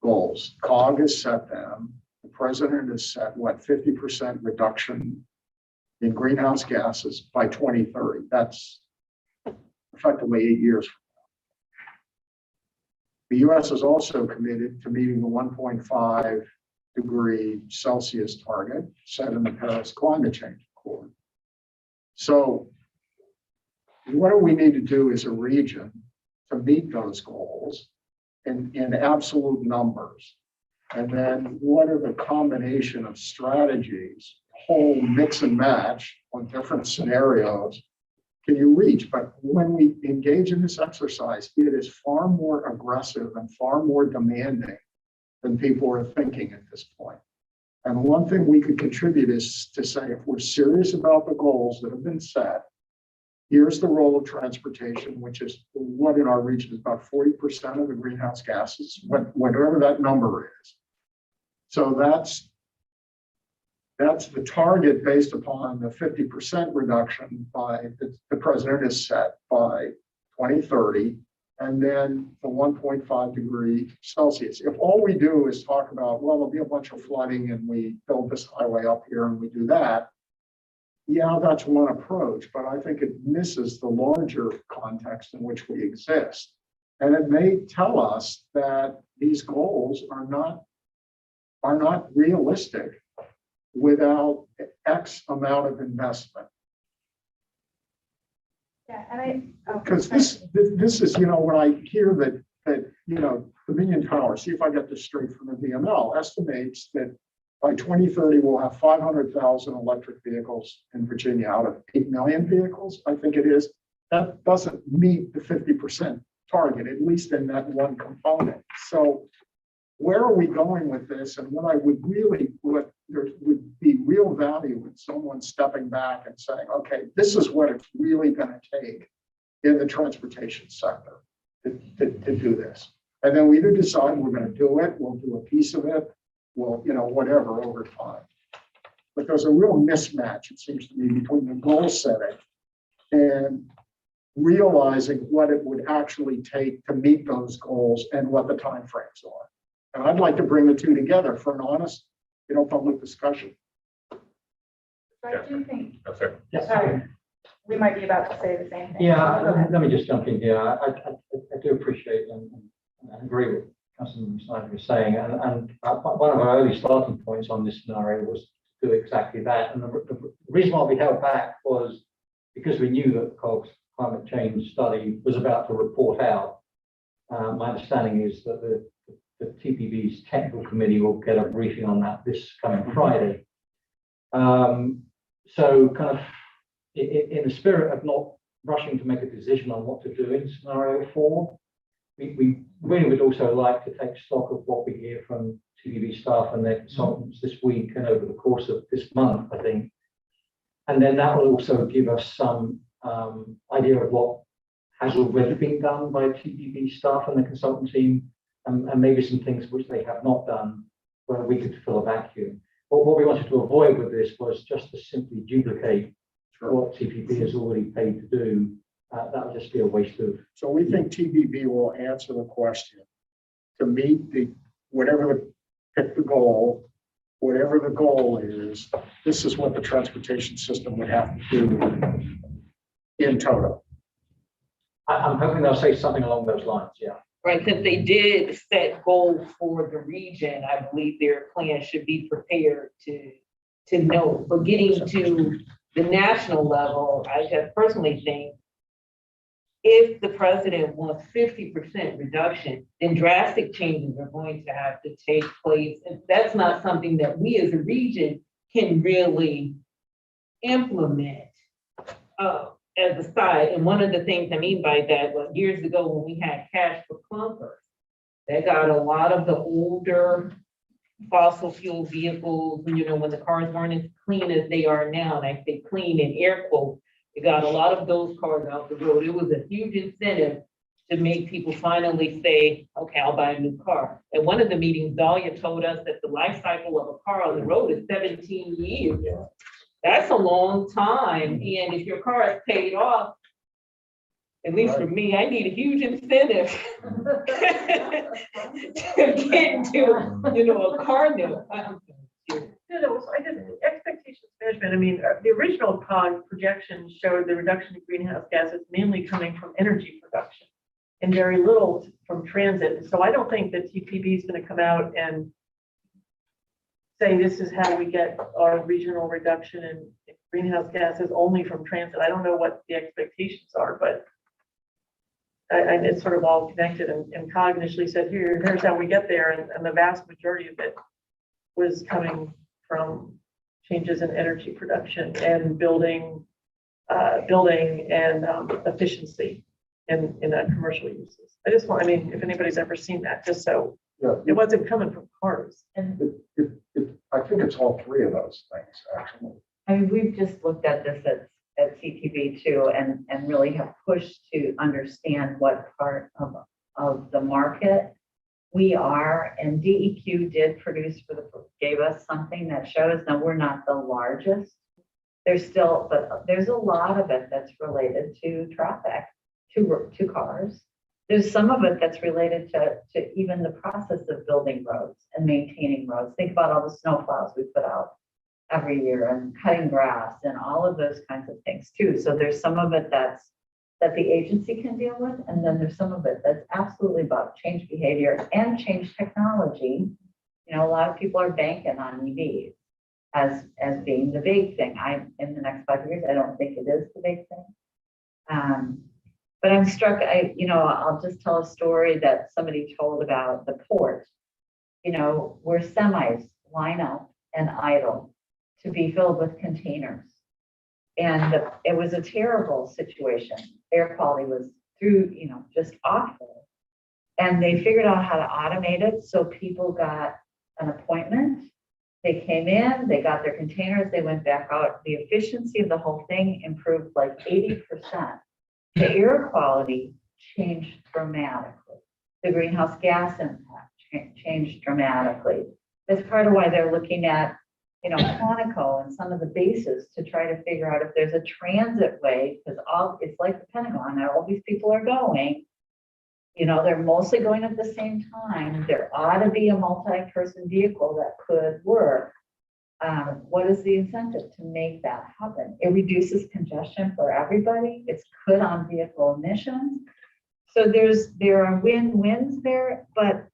goals? COG has set them. The president has set, what, 50% reduction in greenhouse gases by 2030. That's effectively 8 years from now. The US is also committed to meeting the 1.5 degree Celsius target set in the Paris Climate Change Accord. So what do we need to do as a region to meet those goals in absolute numbers? And then what are the combination of strategies, whole mix and match on different scenarios can you reach? But when we engage in this exercise, it is far more aggressive and far more demanding than people are thinking at this point. And one thing we could contribute is to say, if we're serious about the goals that have been set, here's the role of transportation, which is what in our region is about 40% of the greenhouse gases, whatever that number is. So that's the target based upon the 50% reduction by the president has set by 2030, and then the 1.5 degree Celsius. If all we do is talk about, well, there'll be a bunch of flooding and we build this highway up here and we do that, yeah, that's one approach, but I think it misses the larger context in which we exist. And it may tell us that these goals are not realistic without X amount of investment. Yeah, and Because this is, when I hear that Dominion Power, see if I get this straight from the VML, estimates that by 2030, we'll have 500,000 electric vehicles in Virginia out of 8 million vehicles, I think it is. That doesn't meet the 50% target, at least in that one component. So where are we going with this? And what there would be real value in someone stepping back and saying, okay, this is what it's really going to take in the transportation sector to do this. And then we either decide we're going to do it, we'll do a piece of it, well, whatever over time. But there's a real mismatch, it seems to me, between the goal setting and realizing what it would actually take to meet those goals and what the timeframes are. And I'd like to bring the two together for an honest, public discussion. I do think, No, sir. sorry, we might be about to say the same thing. Yeah, Go ahead. let me just jump in here. I do appreciate and agree with Councilman Snyders was saying, and one of our early starting points on this scenario was to do exactly that. And the reason why we held back was because we knew that the COG's climate change study was about to report out. My understanding is that the TPB's technical committee will get a briefing on that this coming Friday. So kind of in the spirit of not rushing to make a decision on what to do in scenario 4, we really would also like to take stock of what we hear from TPB staff and their consultants this week and over the course of this month, I think. And then that will also give us some idea of what has already been done by TPB staff and the consultant team, and maybe some things which they have not done where we could fill a vacuum. But what we wanted to avoid with this was just to simply duplicate what TPB has already paid to do. That would just be a waste of. So we think TPB will answer the question to meet whatever the goal is, this is what the transportation system would have to do in total. I'm hoping they'll say something along those lines, yeah. right? Since they did set goals for the region, I believe their plan should be prepared to know. But getting to the national level, I just personally think if the president wants 50% reduction, then drastic changes are going to have to take place. And that's not something that we as a region can really implement as a side. And one of the things I mean by that was years ago when we had cash for clunkers, that got a lot of the older fossil fuel vehicles, you know, when the cars weren't as clean as they are now, and I say clean in air quotes, it got a lot of those cars out the road. It was a huge incentive to make people finally say, okay, I'll buy a new car. At one of the meetings, Dahlia told us that the life cycle of a car on the road is 17 years. That's a long time. And if your car is paid off, at least for me, I need a huge incentive to get into, you know, a car note. So I just, expectations management, I mean, the original COG projection showed the reduction in greenhouse gases mainly coming from energy production and very little from transit. So I don't think that TPB is going to come out and say this is how we get our regional reduction in greenhouse gases only from transit. I don't know what the expectations are, but it's sort of all connected. And COG initially said, here's how we get there. And the vast majority of it was coming from changes in energy production and building and efficiency in commercial uses. I mean, if anybody's ever seen that, just so it wasn't coming from cars. And I think it's all three of those things, actually. I mean, we've just looked at this at CTV too, and really have pushed to understand what part of the market we are, and DEQ did produce gave us something that shows, now we're not the largest. There's still, but there's a lot of it that's related to traffic, to cars. There's some of it that's related to even the process of building roads and maintaining roads. Think about all the snow plows we put out every year and cutting grass and all of those kinds of things too. So there's some of it that the agency can deal with, and then there's some of it that's absolutely about change behavior and change technology. You know, a lot of people are banking on EVs as being the big thing. In the next 5 years, I don't think it is the big thing. But I'm struck, I'll just tell a story that somebody told about the port, where semis line up and idle to be filled with containers. And it was a terrible situation. Air quality was just awful. And they figured out how to automate it. So people got an appointment. They came in, they got their containers, they went back out. The efficiency of the whole thing improved like 80%. The air quality changed dramatically. The greenhouse gas impact changed dramatically. That's part of why they're looking at, Quantico and some of the bases to try to figure out if there's a transit way, because it's like the Pentagon, all these people are going, they're mostly going at the same time. There ought to be a multi-person vehicle that could work. What is the incentive to make that happen? It reduces congestion for everybody. It's good on vehicle emissions. So there are win-wins there, but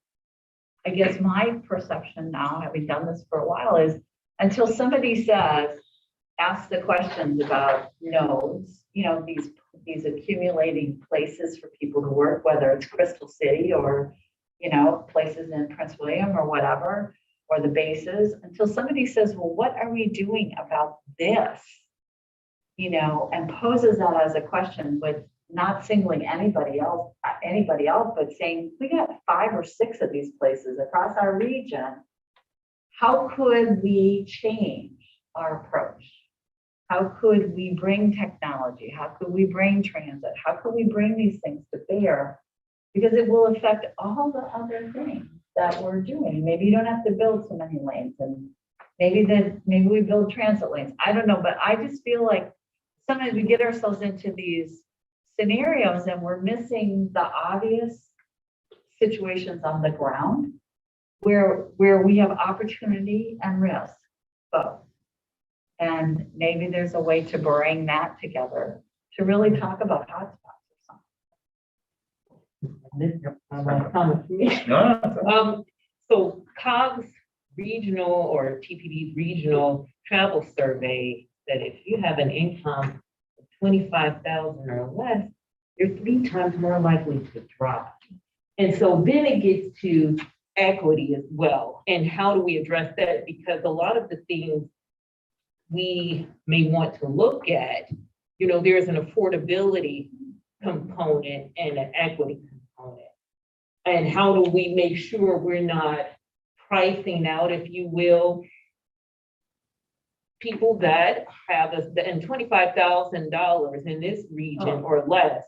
I guess my perception now, having done this for a while, is until somebody asks the questions about nodes, these accumulating places for people to work, whether it's Crystal City or, places in Prince William or whatever, or the bases, until somebody says, well, what are we doing about this? And poses that as a question with not singling anybody else, but saying, we got 5 or 6 of these places across our region. How could we change our approach? How could we bring technology? How could we bring transit? How could we bring these things to bear? Because it will affect all the other things that we're doing. Maybe you don't have to build so many lanes, and maybe we build transit lanes. I don't know, but I just feel like sometimes we get ourselves into these scenarios and we're missing the obvious situations on the ground where we have opportunity and risk both. And maybe there's a way to bring that together to really talk about hotspots or something. This is my comment for me. No, So COG's regional or TPD's regional travel survey that if you have an income of 25,000 or less, you're 3 times more likely to drive. And so then it gets to equity as well. And how do we address that? Because a lot of the things we may want to look at, there's an affordability component and an equity component. And how do we make sure we're not pricing out, if you will, people that have and $25,000 in this region or less,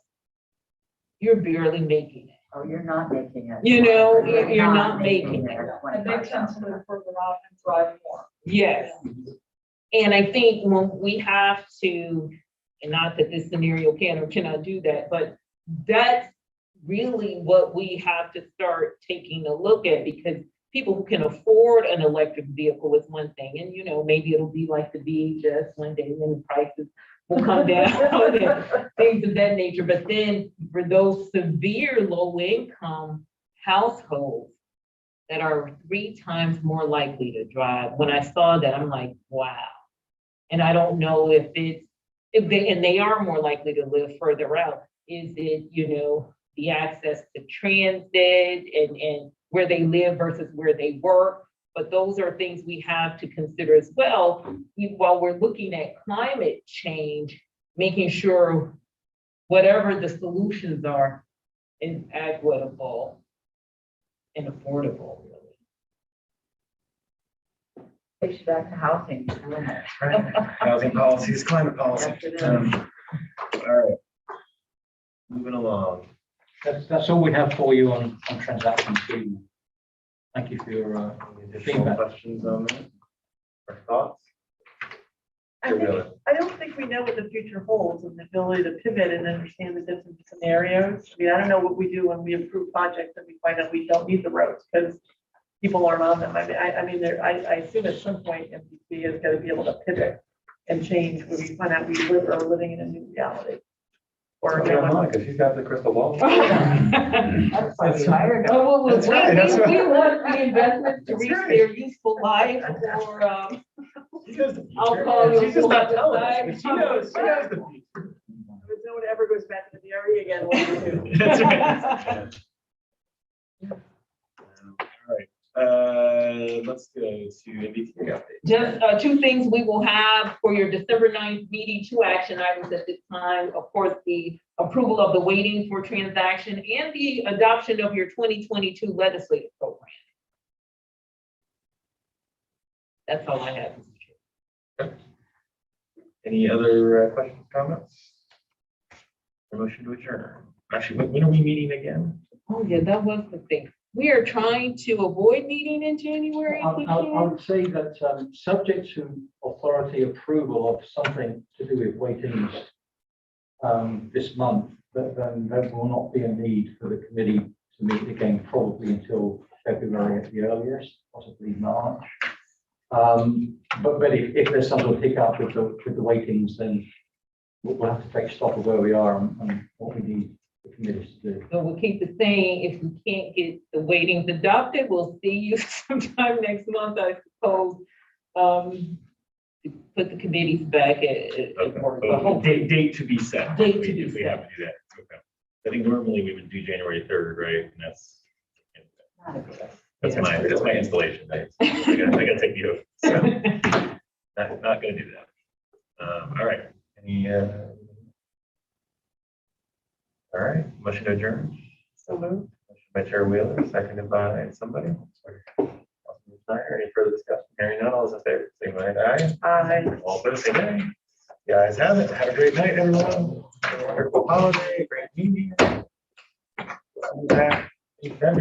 you're barely making it. Oh, you're not making it. You're not making it. And they tend to live further out and drive more. Yes. And I think when we have to, and not that this scenario can or cannot do that, but that's really what we have to start taking a look at, because people who can afford an electric vehicle is one thing. And, maybe it'll be like the VHS one day when the prices will come down and things of that nature. But then for those severe low income households that are 3 times more likely to drive, when I saw that, I'm like, wow. And I don't know if they are more likely to live further out. Is it, the access to transit and where they live versus where they work? But those are things we have to consider as well, while we're looking at climate change, making sure whatever the solutions are is equitable and affordable, really. Take you back to housing. housing policies, climate policy. All right. Moving along. That's all we have for you on transactions. Thank you for your Any additional feedback. questions on that? Or thoughts? I don't think we know what the future holds and the ability to pivot and understand the different scenarios. I don't know what we do when we approve projects and we find out we don't need the roads because people aren't on them. I assume at some point NVTA is going to be able to pivot and change when we find out we are living in a new reality. Or Monica, she's got the crystal ball. That's tired. Oh, well, That's right, that's we right. want the investments to That's reach right. their useful life, or, She knows the I'll future. call you She's just not for telling us, the but she knows the future. if no one ever goes back to the area again, what do we do? That's right. All right, let's go to NVTA update. Just 2 things we will have for your December 9th meeting, 2 action items at this time. Of course, the approval of the waiting for transaction and the adoption of your 2022 legislative program. That's all I have, Mr. Chair. Any other questions, comments? A motion to adjourn. Actually, when are we meeting again? Oh, yeah, that was the thing. We are trying to avoid meeting in January if we I can. would say that subject to authority approval of something to do with weightings this month, then there will not be a need for the committee to meet again probably until February at the earliest, possibly March. But if there's some sort of hiccup with the weightings, then we'll have to take stock of where we are and what we need the committees to do. So we'll keep it saying, if we can't get the weightings adopted, we'll see you sometime next month, I suppose. To put the committees back at work. But hopefully- Date to be set. Date if to we- be if we set. have to do that. Okay. I think normally we would do January 3rd, right? And that's my installation date. I gotta take the oath. So not gonna do that. All right. Any all right, motion to adjourn. So moved. Motion by Chair Wheeler, seconded by somebody. Councilman Snyder. Any further discussion? Hearing none, all those in favor, say aye. All opposed, say nay. The ayes have it. Have a great night, everyone. Wonderful holiday, great meeting. Back in February.